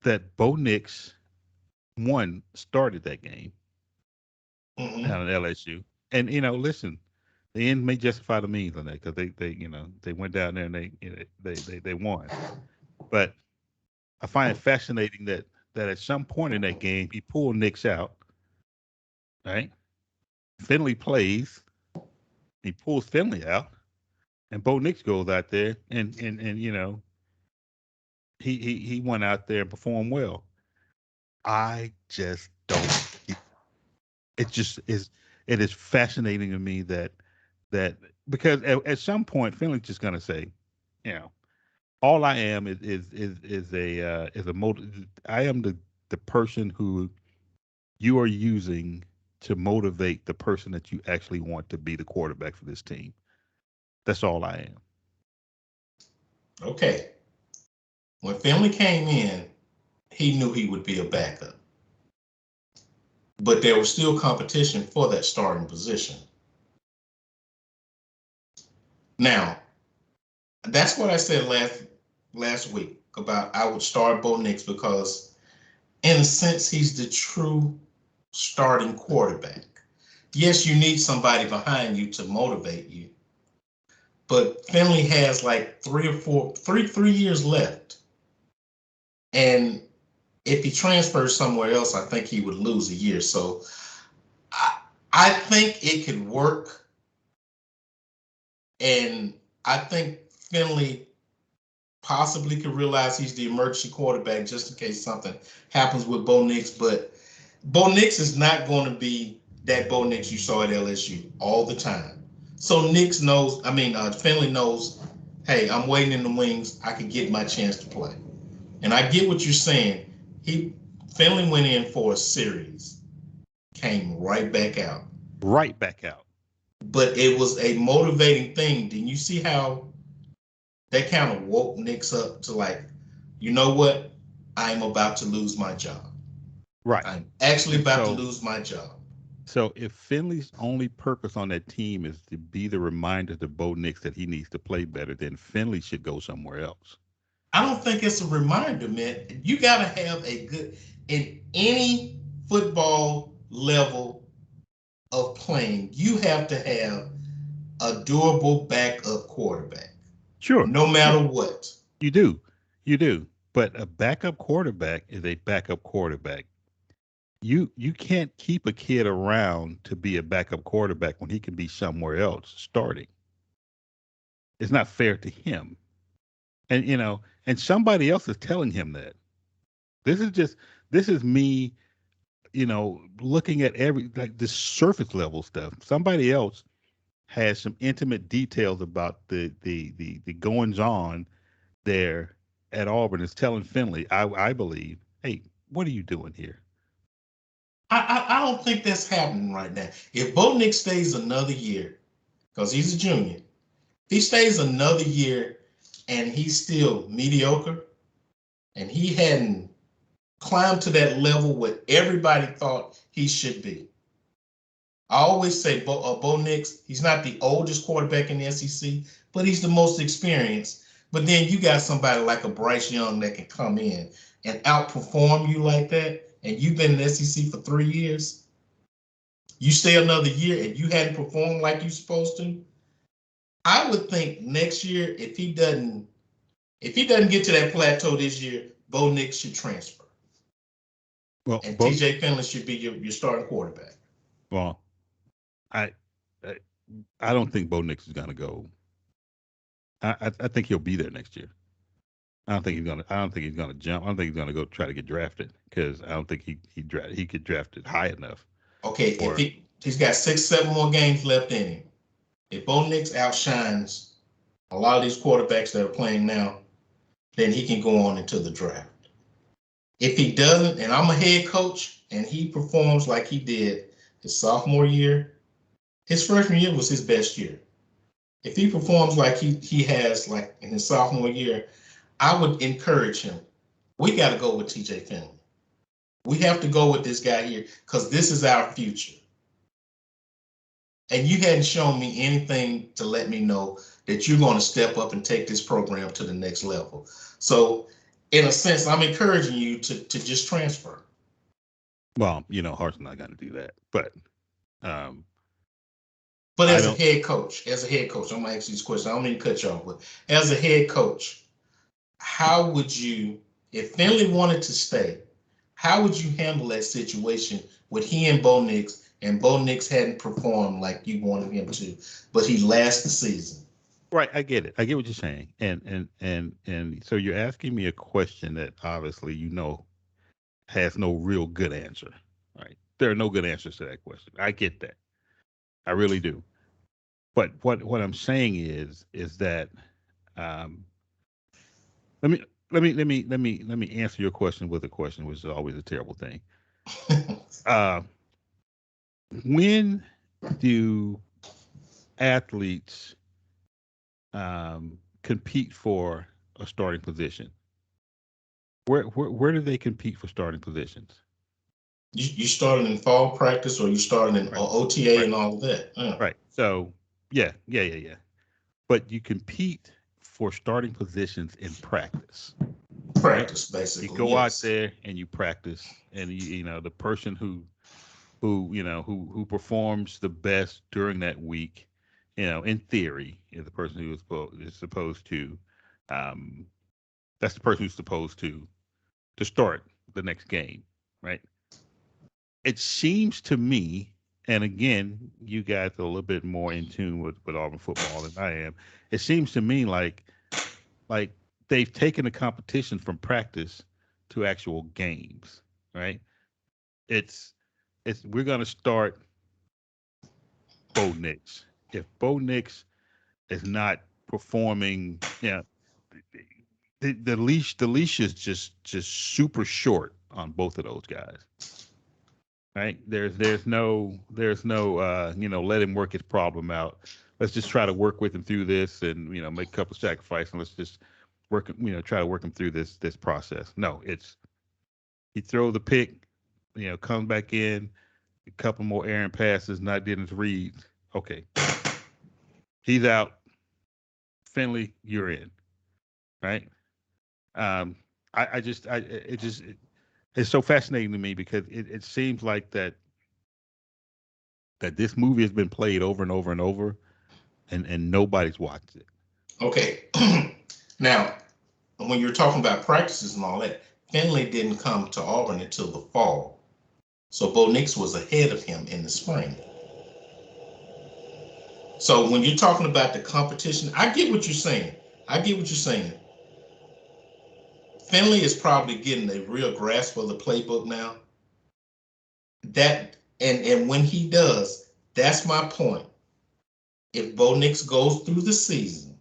that Bo Nix one started that game Mm-hmm. down at LSU, and listen, the end may justify the means on that because they went down there and they won. But I find it fascinating that at some point in that game he pulled Nix out, right? Finley plays, he pulls Finley out, and Bo Nix goes out there and he went out there and performed well. I just don't. It just is. It is fascinating to me that because at some point Finley's just gonna say, you know, All I am is a motive. I am the person who you are using to motivate the person that you actually want to be the quarterback for this team. That's all I am. Okay. When Finley came in, he knew he would be a backup, but there was still competition for that starting position. Now, that's what I said last week about I would start Bo Nix because, in a sense, he's the true starting quarterback. Yes, you need somebody behind you to motivate you, but Finley has like 3 years left, and if he transfers somewhere else, I think he would lose a year. So I, I think it could work, and I think Finley possibly could realize he's the emergency quarterback just in case something happens with Bo Nix. But Bo Nix is not going to be that Bo Nix you saw at LSU all the time. So Nix knows, Finley knows, hey, I'm waiting in the wings. I could get my chance to play. And I get what you're saying. Finley went in for a series, came right back out. Right back out. But it was a motivating thing. Didn't you see how that kind of woke Nix up to like, you know what? I'm about to lose my job. Right. I'm actually about to So lose my job. so if Finley's only purpose on that team is to be the reminder to Bo Nix that he needs to play better, then Finley should go somewhere else. I don't think it's a reminder, man. You got to have a good, in any football level of playing, you have to have a durable backup quarterback, Sure. no matter Sure. what. You do. You do. But a backup quarterback is a backup quarterback. You can't keep a kid around to be a backup quarterback when he can be somewhere else starting. It's not fair to him. And and somebody else is telling him that. This is just this is me, looking at every like this surface level stuff. Somebody else has some intimate details about the goings on there at Auburn is telling Finley, I believe, hey, what are you doing here? I don't think that's happening right now. If Bo Nix stays another year, because he's a junior, if he stays another year and he's still mediocre and he hadn't climbed to that level what everybody thought he should be. I always say Bo Nix, he's not the oldest quarterback in the SEC, but he's the most experienced. But then you got somebody like a Bryce Young that can come in and outperform you like that, and you've been in the SEC for 3 years. You stay another year and you hadn't performed like you're supposed to. I would think next year, if he doesn't get to that plateau this year, Bo Nix should transfer, Well, and both. TJ Finley should be your starting quarterback. Well, I, I I don't think Bo Nix is going to go. I think he'll be there next year. I don't think he's gonna. I don't think he's gonna jump. I don't think he's gonna go try to get drafted because I don't think he could draft it high enough. Okay, if Or he's got 6, 7 more games left in him, if Bo Nix outshines a lot of these quarterbacks that are playing now, then he can go on into the draft. If he doesn't, and I'm a head coach, and he performs like he did his sophomore year, his freshman year was his best year. If he performs like he has like in his sophomore year, I would encourage him. We got to go with TJ Finley. We have to go with this guy here because this is our future. And you hadn't shown me anything to let me know that you're going to step up and take this program to the next level. So, in a sense, I'm encouraging you to just transfer. well, Hart's not going to do that. But um, But I as a don't. head coach, I'm gonna ask you this question. I don't mean to cut you off, but as a head coach, how would you, if Finley wanted to stay, how would you handle that situation with he and Bo Nix hadn't performed like you wanted him to, but he lasted the season? Right, I get it. I get what you're saying, and so you're asking me a question that obviously has no real good answer. Right? There are no good answers to that question. I get that. I really do. But what I'm saying is that um, let me let me answer your question with a question, which is always a terrible thing. Uh, when do athletes compete for a starting position? Where do they compete for starting positions? You started in fall practice or you started in Right, OTA right, and all of that. right. So yeah. But you compete for starting positions in practice, right? Practice, You basically, go out yes. there and you practice, and you know the person who performs the best during that week, in theory, is the person who is supposed to, um, that's the person who's supposed to start the next game, right? It seems to me, and again, you guys are a little bit more in tune with Auburn football than I am. It seems to me like they've taken the competition from practice to actual games, right? It's it's we're gonna start Bo Nix. If Bo Nix is not performing, the leash is just super short on both of those guys, right? There's no let him work his problem out. Let's just try to work with him through this, and make a couple of sacrifices, and let's just try to work him through this process. No, it's he throw the pick, comes back in, a couple more errant passes, not getting his reads. Okay, he's out. Finley, you're in, right? Um, I just, it's so fascinating to me because it seems like that this movie has been played over and over and over, and nobody's watched it. Okay. Now, when you're talking about practices and all that, Finley didn't come to Auburn until the fall. So Bo Nix was ahead of him in the spring. So when you're talking about the competition, I get what you're saying. I get what you're saying. Finley is probably getting a real grasp of the playbook now. And when he does, that's my point. If Bo Nix goes through the season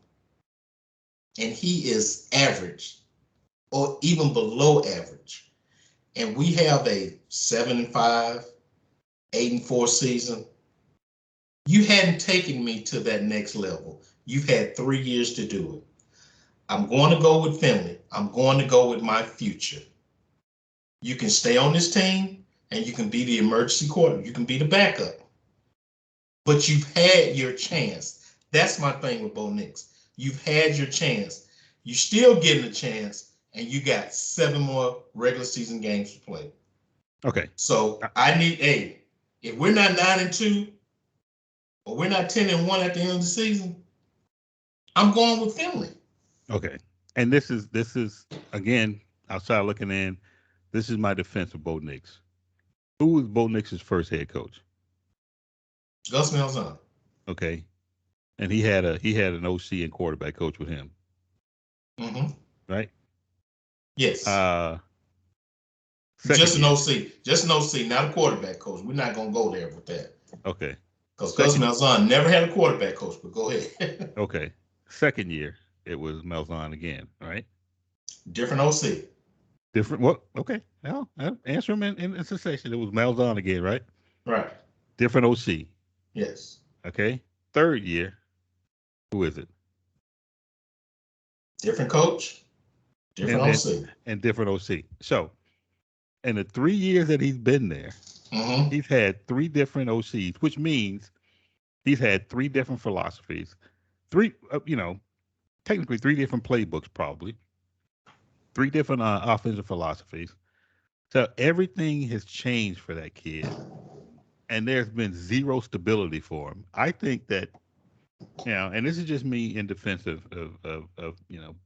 and he is average or even below average, and we have a 7-5, 8-4 season, you hadn't taken me to that next level. You've had 3 years to do it. I'm going to go with Finley. I'm going to go with my future. You can stay on this team and you can be the emergency quarterback. You can be the backup. But you've had your chance. That's my thing with Bo Nix. You've had your chance. You still getting a chance, and you got 7 more regular season games to play. Okay. So I need if we're not 9-2 or we're not 10-1 at the end of the season, I'm going with Finley. Okay. And this is again, outside looking in. This is my defense of Bo Nix. Who was Bo Nix's first head coach? Gus Malzahn. Okay, and he had an OC and quarterback coach with him, Mm-hmm. right? Yes. Uh, second Just an year. OC. Just an OC, not a quarterback coach. We're not going to go there with that. Okay. Because Gus Second. Malzahn never had a quarterback coach, but go ahead. Okay. Second year, it was Melzon again, right? Different OC. Different. What? Okay. Well, I'll answer him in succession. It was Melzon again, right? Right. Different OC. Yes. Okay. Third year, who is it? Different coach, different And OC. and different OC. So in the 3 years that he's been there, Mm-hmm. he's had three different OCs, which means he's had three different philosophies, three, technically three different playbooks, probably three different offensive philosophies. So everything has changed for that kid, and there's been zero stability for him. I think that, and this is just me in defense of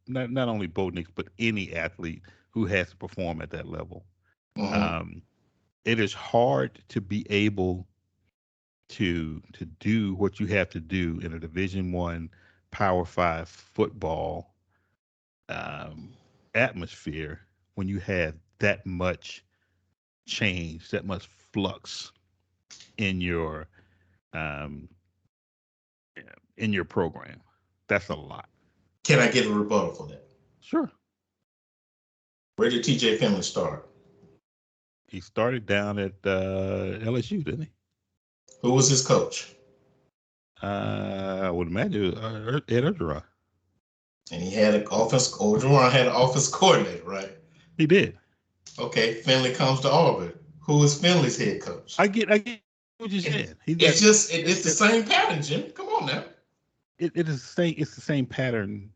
not only Bo Nix, but any athlete who has to perform at that level. Mm-hmm. Um, it is hard to be able to do what you have to do in a Division I, Power Five football um, atmosphere when you have that much change, that much flux in your um, in your program. That's a lot. Can I get a rebuttal for that? Sure. Where did TJ Finley start? He started down at LSU, didn't he? Who was his coach? I would imagine Ed Orgeron. And he had an offense. Orgeron had an offense coordinator, right? He did. Okay, Finley comes to Auburn. Who is Finley's head coach? I get what you're saying. It's the same pattern, Jim. Come on now. It is the same. It's the same pattern.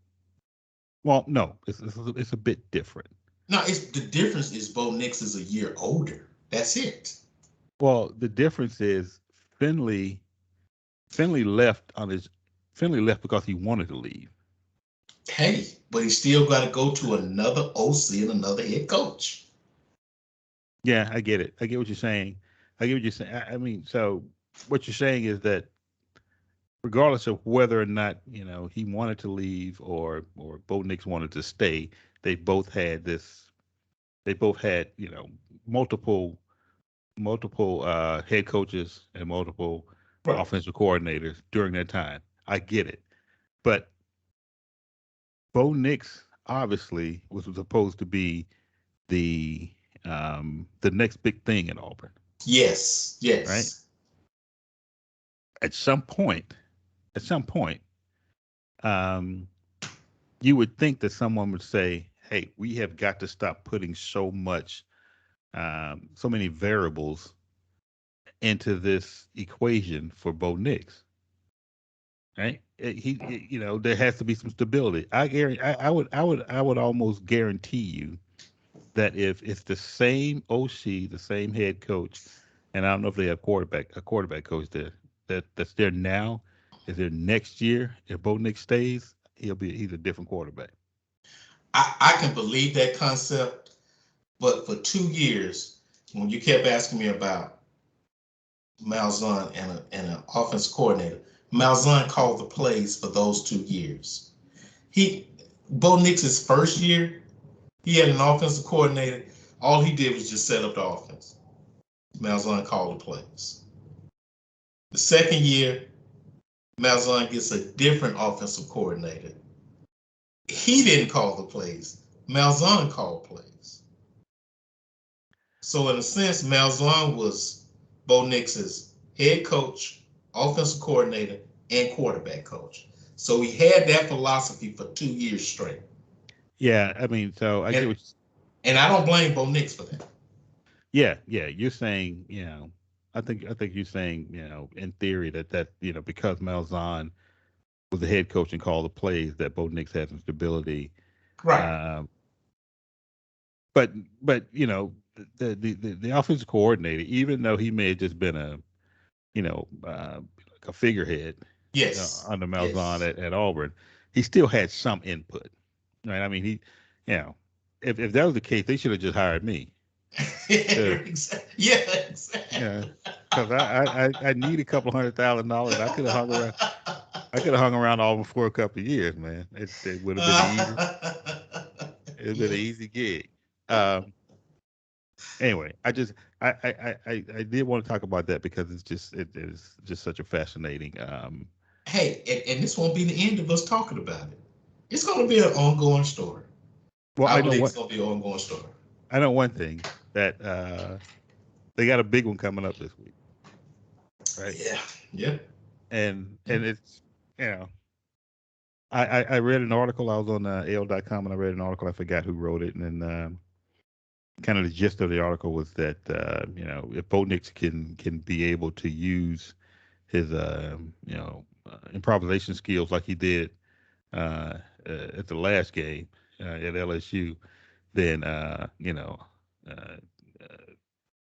Well, no, it's a bit different. No, it's the difference is Bo Nix is a year older. That's it. Well, the difference is Finley left because he wanted to leave. Hey, but he still got to go to another OC and another head coach. Yeah, I get it. I get what you're saying. I mean, so what you're saying is that regardless of whether or not he wanted to leave or Bo Nix wanted to stay, they both had multiple head coaches and multiple offensive coordinators during that time. I get it, but Bo Nix obviously was supposed to be the next big thing in Auburn. Yes. Right. At some point, you would think that someone would say, "Hey, we have got to stop putting so many variables into this equation for Bo Nix." Right? There has to be some stability. I would almost guarantee you that if it's the same OC, the same head coach, and I don't know if they have a quarterback coach there that's there now, is there next year if Bo Nix stays, he's a different quarterback. I can believe that concept, but for 2 years, when you kept asking me about Malzahn and an offense coordinator, Malzahn called the plays for those 2 years. Bo Nix's first year, he had an offensive coordinator. All he did was just set up the offense. Malzahn called the plays. The second year, Malzahn gets a different offensive coordinator. He didn't call the plays. Malzahn called plays. So in a sense, Malzahn was Bo Nix's head coach, offensive coordinator, and quarterback coach. So he had that philosophy for 2 years straight. Yeah, I mean, so I get what and I don't blame Bo Nix for that. Yeah, you're saying, I think you're saying, in theory that because Malzahn was the head coach and called the plays, that Bo Nix had some stability. Right. But the offensive coordinator, even though he may have just been like a figurehead, yes, under Malzahn at Auburn, he still had some input, right? I mean, if that was the case, they should have just hired me. Exactly. Yeah, exactly. Yeah, because I need a couple $100,000. I could have hung around Auburn for a couple of years, man. It would have been easy. It would have been an easy gig. Anyway, I did want to talk about that because it is just such a fascinating. Hey, and this won't be the end of us talking about it. It's going to be an ongoing story. Well, I believe it's going to be an ongoing story. I know one thing, that they got a big one coming up this week, right? Yeah. And it's I read an article. I was on AL.com and I read an article. I forgot who wrote it, and then kind of the gist of the article was that if Bo Nix can be able to use his improvisation skills like he did at the last game at LSU, then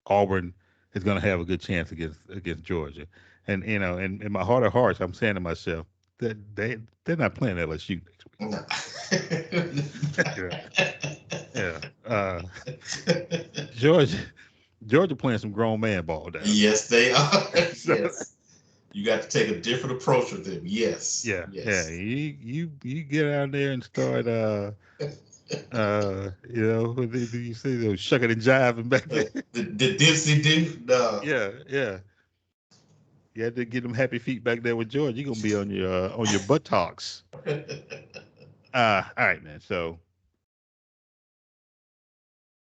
Auburn is going to have a good chance against Georgia. And and in my heart of hearts, I'm saying to myself that they're not playing LSU next week. No. Georgia playing some grown man ball down. Yes, they are. Yes. You got to take a different approach with them. Yes. Yeah. Yes. Yeah. You get out there and start what do you say, those shucking and jiving back there? The dipsy do? No. Yeah. You had to get them happy feet back there with George. You're gonna be on your buttocks. All right, man. So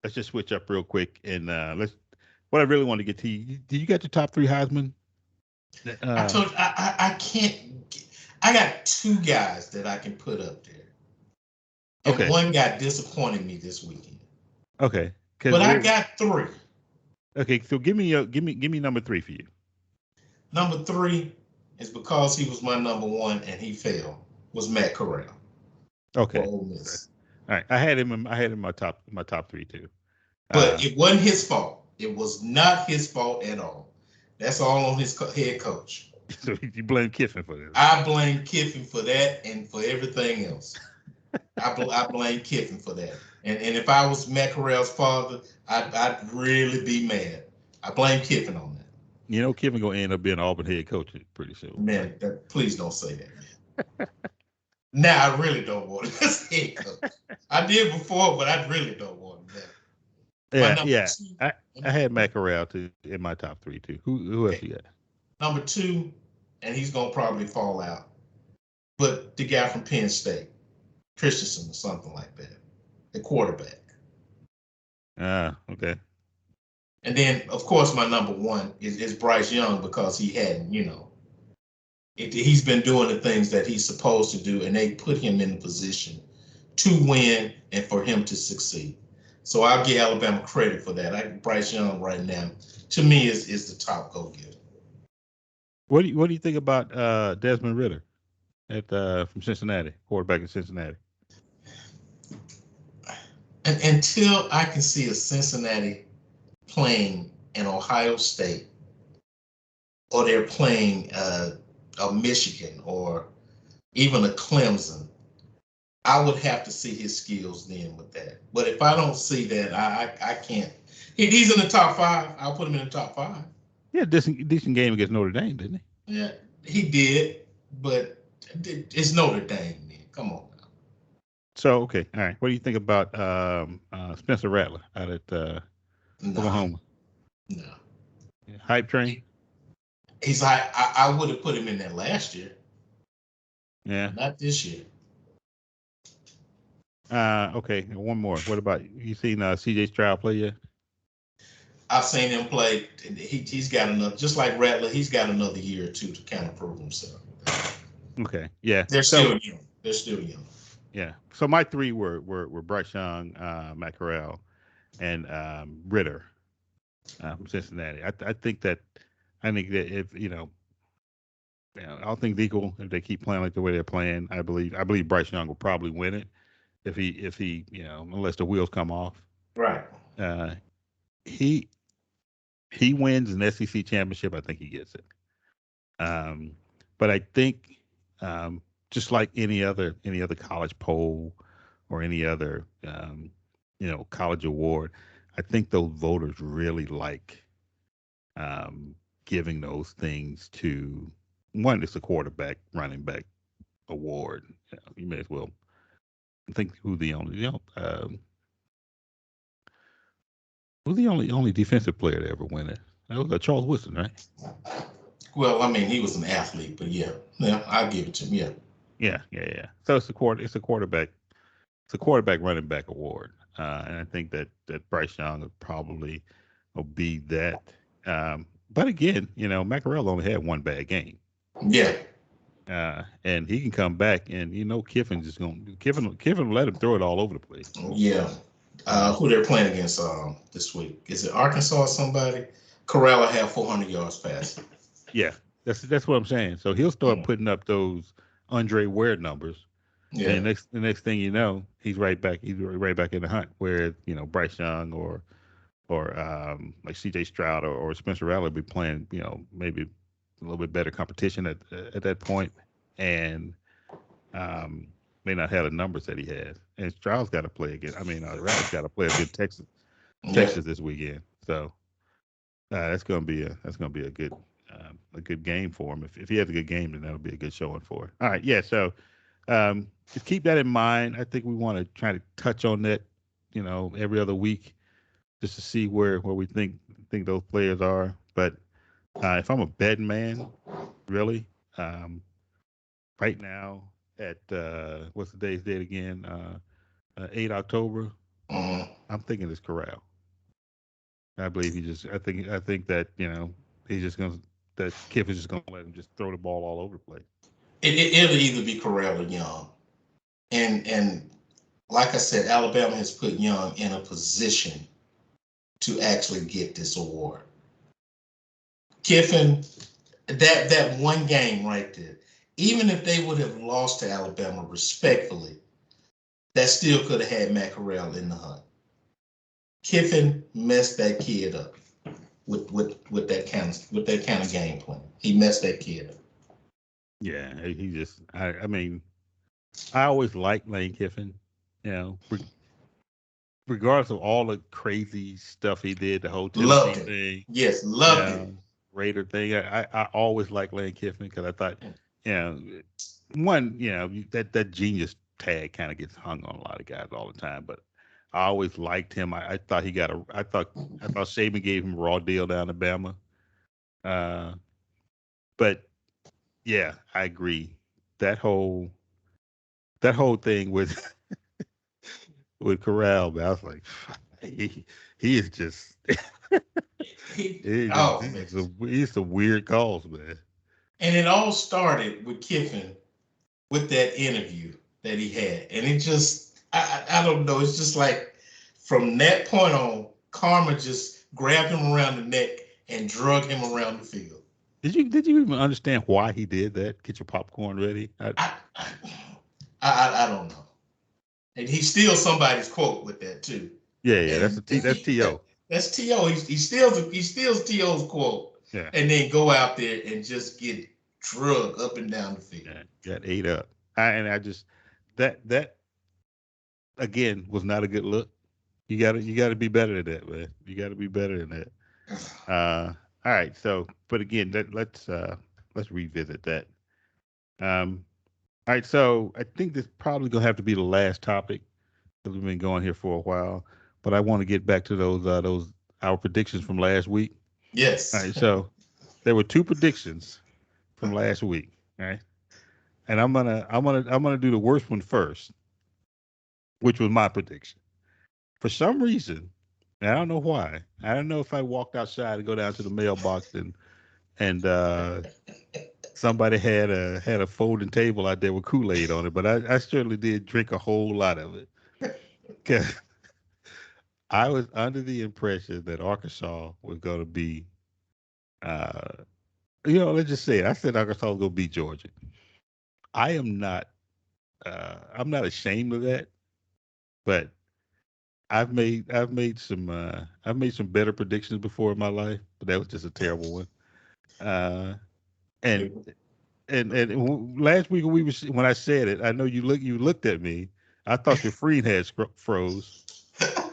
let's just switch up real quick and let's. What I really want to get to you. Do you got your top three Heisman? I told you I can't. I got two guys that I can put up there, and Okay. one guy disappointed me this weekend. Okay. But I got three. Okay, so give me number three for you. Number three is because he was my number one and he failed. Was Matt Corral Okay. for Ole Miss. All right. I had him in my top three too. But it wasn't his fault. It was not his fault at all. That's all on his head coach. So you blame Kiffin for this? I blame Kiffin for that and for everything else. I blame Kiffin for that. And if I was Matt Corral's father, I'd really be mad. I blame Kiffin on that. You know, Kiffin gonna end up being Auburn head coach pretty soon. Man, please don't say that, man. Now I really don't want him as head coach. I did before, but I really don't want him there. Yeah. I had Matt Corral too in my top three too. Who else you got? Number two, and he's gonna probably fall out, but the guy from Penn State, Christensen or something like that, the quarterback. Okay. And then, of course, my number one is Bryce Young because he hadn't, he's been doing the things that he's supposed to do, and they put him in a position to win and for him to succeed. So I'll give Alabama credit for that. Bryce Young right now, to me, is the top go-getter. What do you think about Desmond Ridder from Cincinnati, quarterback in Cincinnati? And until I can see a Cincinnati playing an Ohio State, or they're playing a Michigan, or even a Clemson, I would have to see his skills then with that. But if I don't see that, I can't. He's in the top five. I'll put him in the top five. Yeah, decent game against Notre Dame, didn't he? Yeah, he did. But it's Notre Dame, man. Come on now. So, okay. All right. What do you think about Spencer Rattler out at Oklahoma? No. Hype train? He's I would have put him in there last year. Yeah. Not this year. Okay. One more. What about you? Seen C.J. Stroud play yet? I've seen him play. He's got another, just like Rattler. He's got another year or two to kind of prove himself. Okay. Yeah. They're still young. They're still young. Yeah. So my three were Bryce Young, Matt Corral, and Ridder from Cincinnati. I think that if I don't think equal if they keep playing like the way they're playing. I believe Bryce Young will probably win it if he unless the wheels come off. Right. He wins an SEC championship. I think he gets it. But I think just like any other college poll or any other college award, I think those voters really like giving those things to one. It's a quarterback, running back award. You may as well think who the only defensive player to ever win it. That was Charles Woodson, right? Well, I mean, he was an athlete, but yeah, I'll give it to him. Yeah. So it's a quarterback running back award, and I think that Bryce Young would probably will be that. But again, Matt Corral only had one bad game. Yeah. And he can come back, and Kiffin will let him throw it all over the place. Yeah. Who they're playing against this week? Is it Arkansas or somebody? Corral will have 400 yards passing. Yeah, that's what I'm saying. So he'll start putting up those Andre Ware numbers. Yeah. And the next thing you know, he's right back in the hunt. Where Bryce Young or like C.J. Stroud or Spencer Rattler will be playing maybe a little bit better competition at that point, and may not have the numbers that he has. And Stroud's got to play again. I mean, Rattler's got to play against Texas this weekend. So that's gonna be a good game for him. If he has a good game, then that'll be a good showing for him. All right, yeah. So just keep that in mind. I think we want to try to touch on that, every other week, just to see where we think those players are. But if I'm a betting man, really, right now at what's the date again? 8 October. I'm thinking it's Corral. I believe he just. I think that he's just gonna that Kiffin's just gonna let him just throw the ball all over the place. It'll either be Corral or Young, and like I said, Alabama has put Young in a position to actually get this award. Kiffin, that one game right there, even if they would have lost to Alabama respectfully, that still could have had Matt Corral in the hunt. Kiffin messed that kid up with that kind of game plan. He messed that kid up. Yeah, he just. I mean, I always liked Lane Kiffin. You know, regardless of all the crazy stuff he did, the whole Loved Tennessee him. thing, Yes, loved yeah, him. Raider thing. I always liked Lane Kiffin because I thought, you know, one, that genius tag kind of gets hung on a lot of guys all the time, but I always liked him. I thought he got a. I thought Saban gave him a raw deal down in Bama. Uh, but yeah, I agree. That whole that whole thing with with Corral, man, I was like, he is just Oh man. he's some weird calls, man. And it all started with Kiffin with that interview that he had. And it just, I don't know, it's just like from that point on, Karma just grabbed him around the neck and drug him around the field. Did you even understand why he did that? Get your popcorn ready. I, I don't know. And he steals somebody's quote with that too. Yeah, And that's To. that's To. He steals To's quote, Yeah, and then go out there and just get drugged up and down the field. yeah, got ate up. I just that again was not a good look. You gotta be better than that, man. You gotta be better than that. All right, so but again, let's revisit that. Um, all right, so I think this probably gonna have to be the last topic because we've been going here for a while. But I want to get back to those our predictions from last week. All Yes. right, so there were two predictions from last week. All right, and I'm gonna do the worst one first, which was my prediction. For some reason, and I don't know why. I don't know if I walked outside to go down to the mailbox and somebody had a folding table out there with Kool-Aid on it, but I certainly did drink a whole lot of it. 'Cause I was under the impression that Arkansas was going to be, uh, let's just say it. I said Arkansas was going to beat Georgia. I am not. I'm not ashamed of that, but I've made some better predictions before in my life, but that was just a terrible one. Uh, and last week when I said it, I know you looked at me. I thought your screen had froze.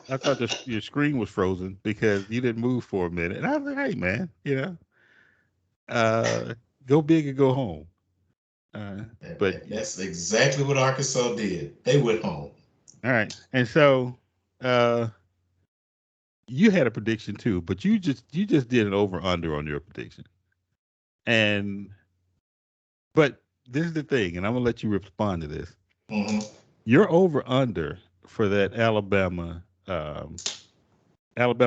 I thought your screen was frozen because you didn't move for a minute. And I was like, hey man, uh, go big or go home. Uh, but That's exactly what Arkansas did. They went home. all right, and so uh, you had a prediction too, but you just did an over under on your prediction. And but this is the thing, and I'm gonna let you respond to this. Hmm. Your over under for that Alabama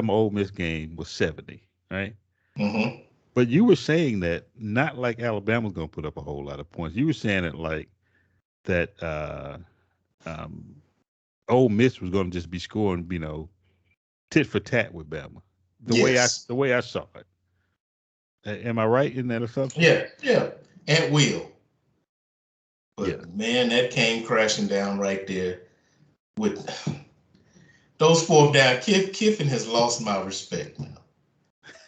Ole Miss game was 70, right? Hmm. But you were saying that not like Alabama's gonna put up a whole lot of points. You were saying it like that um, Ole Miss was gonna just be scoring, tit for tat with Bama. Yes. The way I saw it. Am I right in that assumption? Yeah. Yeah. At will. Yeah. But man, that came crashing down right there with those fourth down. Kiffin has lost my respect now.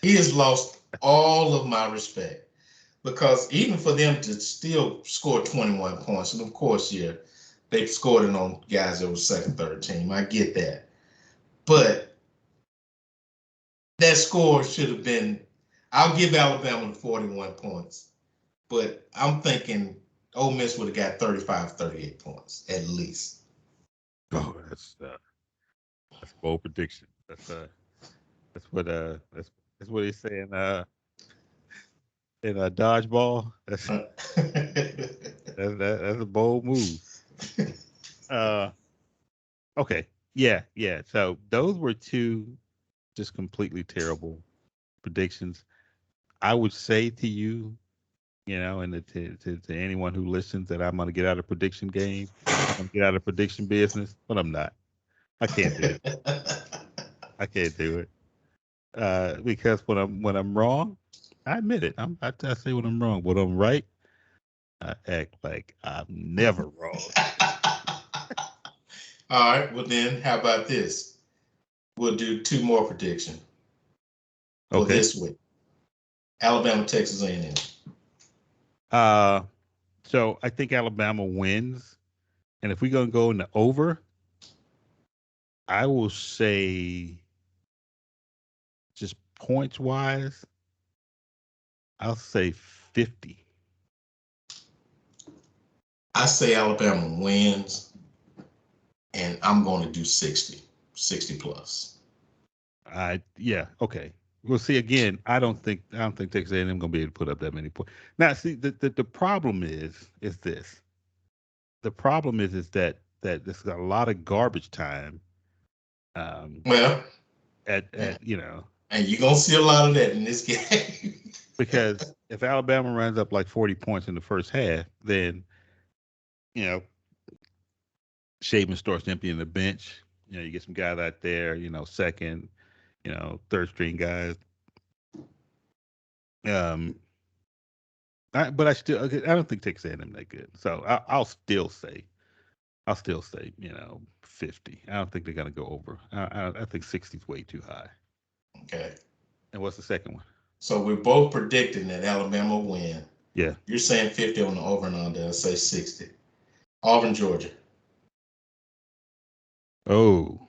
He has lost all of my respect because even for them to still score 21 points, and of course, yeah, they scored it on guys that were second, third team. I get that. But that score should have been, I'll give Alabama the 41 points, but I'm thinking Ole Miss would have got 35, 38 points at least. Oh, that's a bold prediction. That's what he's saying. In a dodgeball, that's a bold move. Uh, okay. Yeah, yeah. So those were two just completely terrible predictions. I would say to you, and to anyone who listens, that I'm going to get out of prediction game. I'm going to get out of prediction business, but I'm not. I can't do it. I can't do it. Because when I'm wrong, I admit it. I say when I'm wrong. When I'm right, I act like I'm never wrong. All right. Well, then, how about this? We'll do two more predictions for Okay. this week. Alabama, Texas A&M. Uh, so I think Alabama wins, and if we're gonna go in the over, I will say just points wise, I'll say 50. I say Alabama wins, and I'm going to do 60 plus. Yeah, okay. We'll see again. I don't think Texas A&M gonna be able to put up that many points. Now, see, the problem is this. The problem is that there's a lot of garbage time. Um, Well, at and you're going to see a lot of that in this game. because if Alabama runs up like 40 points in the first half, then you know Shaven starts emptying the bench. You get some guys out there, second, third string guys. Um, but I don't think Texas A&M that good. So I'll still say 50. I don't think they're gonna go over. I think 60 is way too high. Okay. And what's the second one? So we're both predicting that Alabama win. Yeah. You're saying 50 on the over and under. I say 60. Auburn, Georgia. Oh.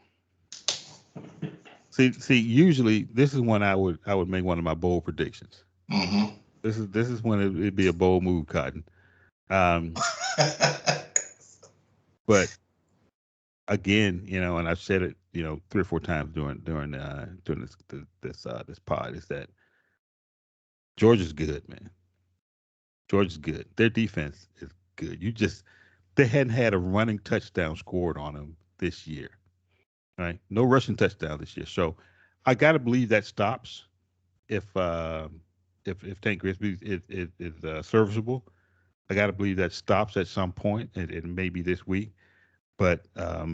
See. Usually, this is when I would make one of my bold predictions. Mm-hmm. This is when it'd be a bold move, Cotton. Um, but again, and I've said it, 3 or 4 times during this pod, is that Georgia's good, man. Georgia's good. Their defense is good. They hadn't had a running touchdown scored on them this year, right? No rushing touchdown this year. So I got to believe that stops if if Tank Grigsby is serviceable. I got to believe that stops at some point, and maybe this week. But I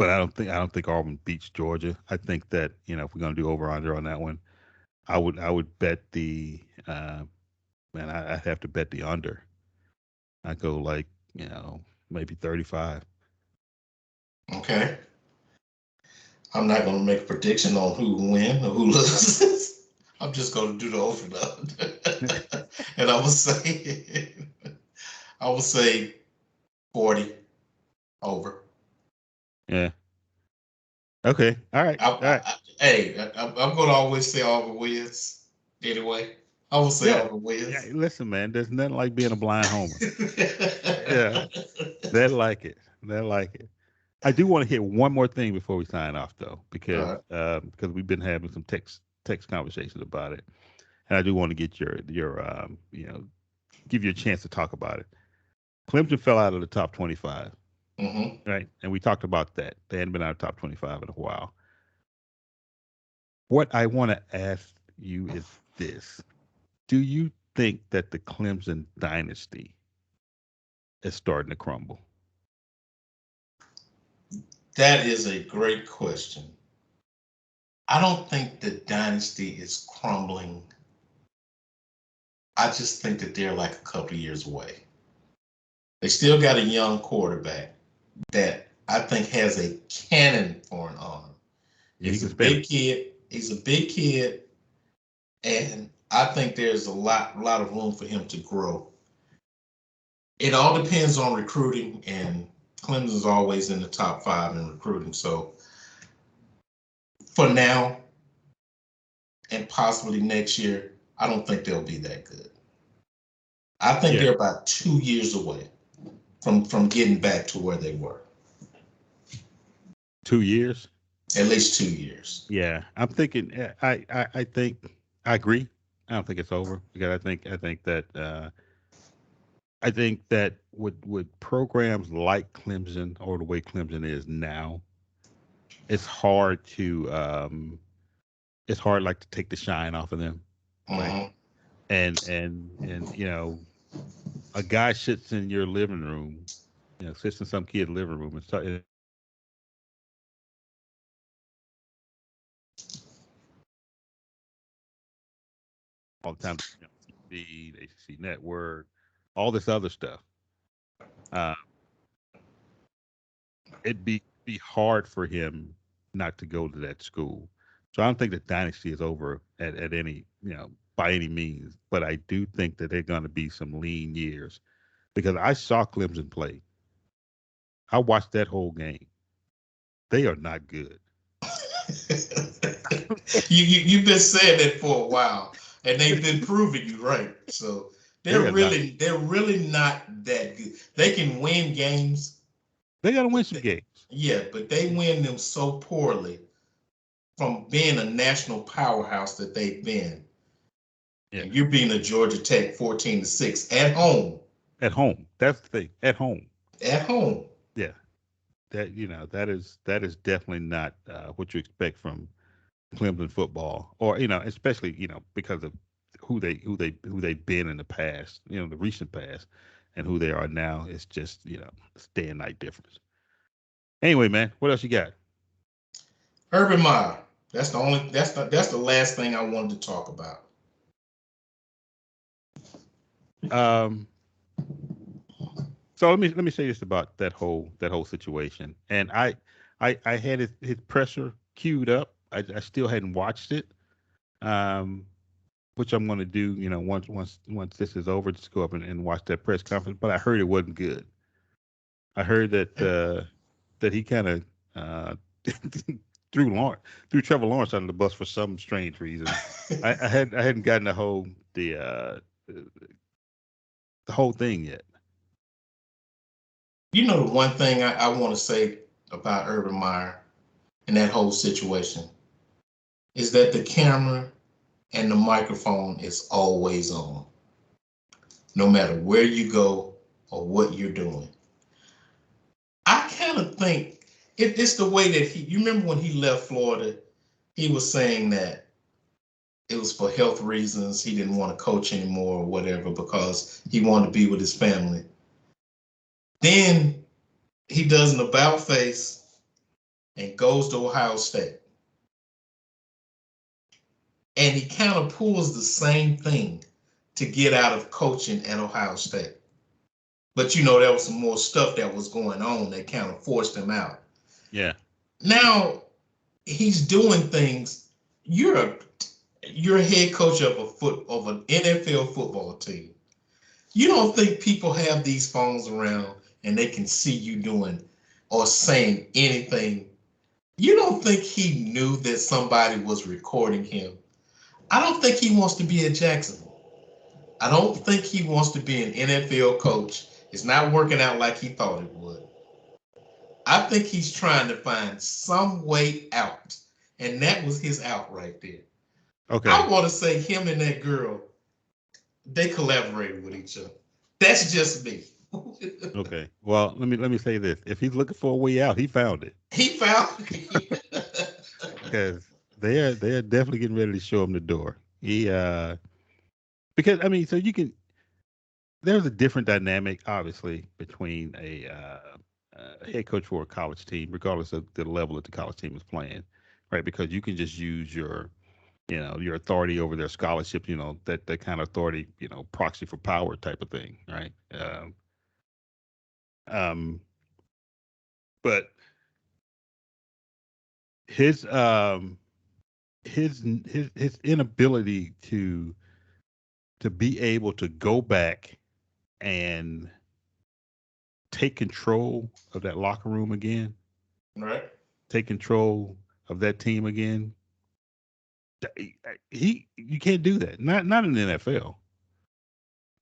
don't think Auburn beats Georgia. I think that if we're gonna do over under on that one, I would bet the man. I'd have to bet the under. I go like maybe 35. Okay. I'm not going to make a prediction on who will win or who loses. I'm just going to do the over and under. And I would say 40 over. Yeah. Okay. All right. All right. I'm going to always say Auburn wins anyway. I will say Yeah. Auburn Yeah. wins. Listen, man. There's nothing like being a blind homer. Yeah. They like it. They like it. I do want to hit one more thing before we sign off, though, because we've been having some text conversations about it, and I do want to get your give you a chance to talk about it. Clemson fell out of the top 25, Mm-hmm. right? And we talked about that. They hadn't been out of the top 25 in a while. What I want to ask you is this: do you think that the Clemson dynasty is starting to crumble? That is a great question. I don't think the dynasty is crumbling. I just think that they're like a couple of years away. They still got a young quarterback that I think has a cannon for an arm. Yeah, he He's can a spin big it. kid. He's a big kid, and I think there's a lot of room for him to grow. It all depends on recruiting, and Clemson's always in the top 5 in recruiting. So for now, and possibly next year, I don't think they'll be that good. I think Yeah, they're about 2 years away from getting back to where they were. 2 years. At least 2 years. Yeah, I'm thinking. I think I agree. I don't think it's over because I think that I think that with programs like Clemson or the way Clemson is now, it's hard to it's hard like to take the shine off of them, right? Mhm. And a guy sits in your living room, sits in some kid's living room and start all the time, TV, the ACC network, all this other stuff. Uh, it'd be hard for him not to go to that school. So I don't think the dynasty is over at any by any means, but I do think that they're going to be some lean years because I saw Clemson play. I watched that whole game. They are not good. You've been saying that for a while, and they've been proving you right. So They are not. they're really not that good. They can win games, They got to win but some games. yeah, but they win them so poorly from being a national powerhouse that they've been. Yeah, And you're beating a Georgia Tech 14-6 at home. at home. That's the thing. At home. At home. Yeah, that is definitely not what you expect from Clemson football, or especially because of who they've been in the past, the recent past, and who they are now. It's just it's day and night difference. Anyway, man, what else you got? Urban Meyer. That's the last thing I wanted to talk about. Um, so let me say this about that whole situation, and I had his presser queued up. I still hadn't watched it. Um, which I'm going to do, once this is over, just go up and watch that press conference. But I heard it wasn't good. I heard that he kind of uh, threw Lawrence, threw Trevor Lawrence under the bus for some strange reason. I hadn't gotten the whole thing yet. You know, the one thing I want to say about Urban Meyer and that whole situation is that the camera and the microphone is always on, no matter where you go or what you're doing. I kind of think it's the way that you remember when he left Florida, he was saying that it was for health reasons. He didn't want to coach anymore or whatever because he wanted to be with his family. Then he does an about face and goes to Ohio State. And he kind of pulls the same thing to get out of coaching at Ohio State. But there was some more stuff that was going on that kind of forced him out. Yeah. Now he's doing things. You're a head coach of an NFL football team. You don't think people have these phones around and they can see you doing or saying anything? You don't think he knew that somebody was recording him? I don't think he wants to be at Jacksonville. I don't think he wants to be an NFL coach. It's not working out like he thought it would. I think he's trying to find some way out. And that was his out right there. Okay. I want to say him and that girl, they collaborated with each other. That's just me. Okay. Well, let me say this: if he's looking for a way out, he found it. He found Because they're definitely getting ready to show him the door. Because I mean, so you can. There's a different dynamic, obviously, between a head coach for a college team, regardless of the level that the college team is playing, right? Because you can just use your authority over their scholarship, that kind of authority, proxy for power type of thing, right? Um, but his his inability to be able to go back and take control of that locker room again, right. take control of that team again. You can't do that. Not in the NFL.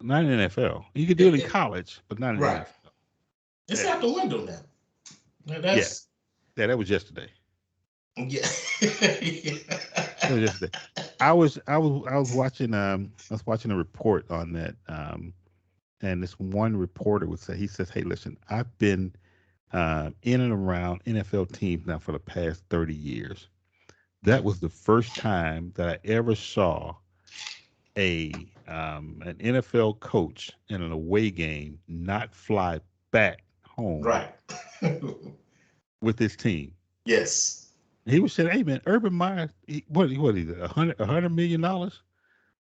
Not in the NFL. You can do it in college, but not in the Right. NFL. It's Yeah. out the window now. Yeah, that was yesterday. Yeah. That was yesterday. I was watching a report on that and this one reporter would say, he says, "Hey, listen, I've been in and around NFL teams now for the past 30 years. That was the first time that I ever saw an NFL coach in an away game not fly back home Right. with his team." Yes. He was saying, "Hey man, Urban Meyer, what is it, $100 million,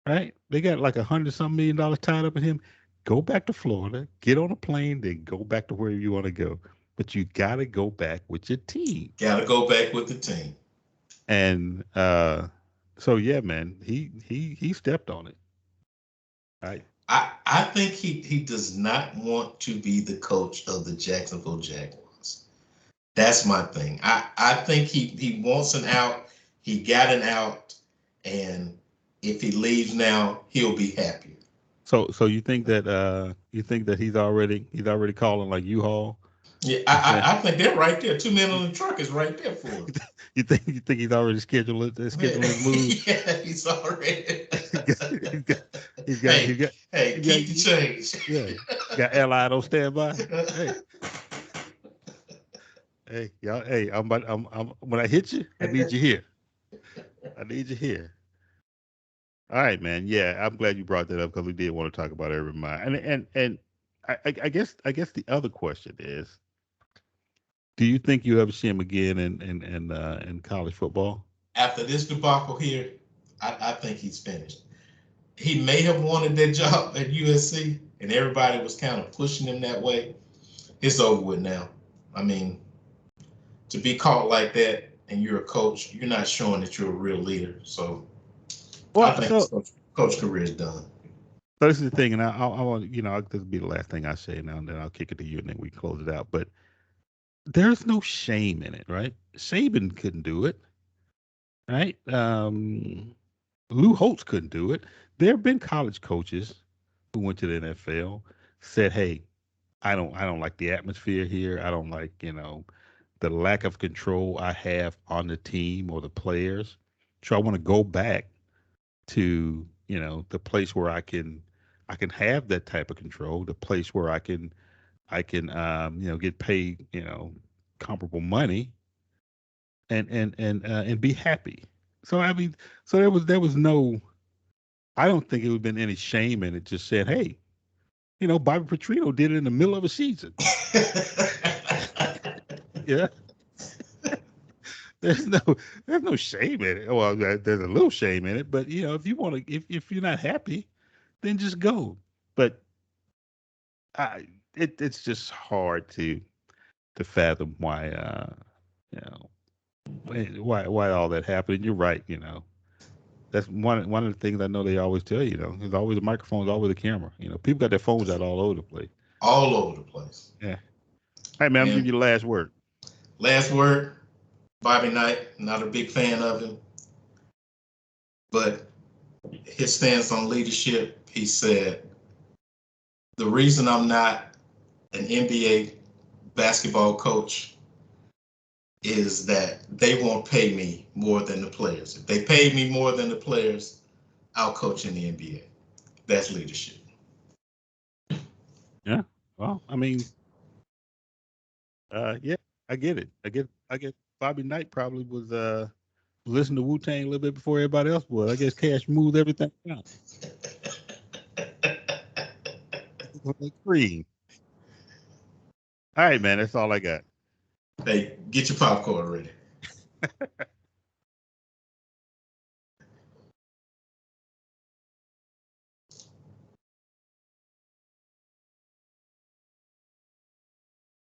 right? They got like $100 some million tied up in him. Go back to Florida, get on a plane, then go back to wherever you want to go. But you got to go back with your team." Got to go back with the team. And so yeah, man, he stepped on it. Right. I think he does not want to be the coach of the Jacksonville Jaguars. That's my thing. I think he wants an out. He got an out, and if he leaves now, he'll be happier. So you think that he's already calling like U-Haul Yeah, and saying, I think they're right there. Two men on the truck is right there for him. you think he's already scheduling his moves? Yeah, he's already. he's got he's got Hey, he's got hey, he keep got the change. yeah, got allied on standby. Hey, hey, y'all, hey, I'm when I hit you, I need you here. I need you here. All right, man. Yeah, I'm glad you brought that up because we did want to talk about Urban Meyer. And I guess the other question is, do you think you ever see him again in college football? After this debacle here, I think he's finished. He may have wanted that job at USC, and everybody was kind of pushing him that way. It's over with now. I mean, to be caught like that and you're a coach, you're not showing that you're a real leader. So I Well, think his coach career is done. so this is the thing, and I want this will be the last thing I say now, and then I'll kick it to you, and then we close it out. But there's no shame in it, right? Saban couldn't do it, right? Lou Holtz couldn't do it. There have been college coaches who went to the NFL, said, "Hey, I don't like the atmosphere here. I don't like the lack of control I have on the team or the players. So I want to go back to the place where I can have that type of control, the place where I can get paid comparable money and be happy." So I mean, so there was no, I don't think it would have been any shame in it. Just said, "Hey, Bobby Petrino did it in the middle of a season." Yeah, there's no there's no shame in it. Well, there's a little shame in it, but if you want to, if you're not happy, then just go. But it's just hard to fathom why you know why all that happened. And you're right. That's one of the things I know they always tell you. There's always a microphone, there's always a camera. People got their phones out all over the place. All over the place. Yeah. Hey man, I'm gonna give you the last word. Last word, Bobby Knight, not a big fan of him, but his stance on leadership, he said, the reason I'm not an NBA basketball coach is that they won't pay me more than the players. If they paid me more than the players, I'll coach in the NBA. That's leadership. Yeah. Well, I mean, yeah, I get it. I get Bobby Knight probably was listening to Wu Tang a little bit before everybody else was. I guess Cash moved everything down. Like Cream. All right, man. That's all I got. Hey, get your popcorn ready.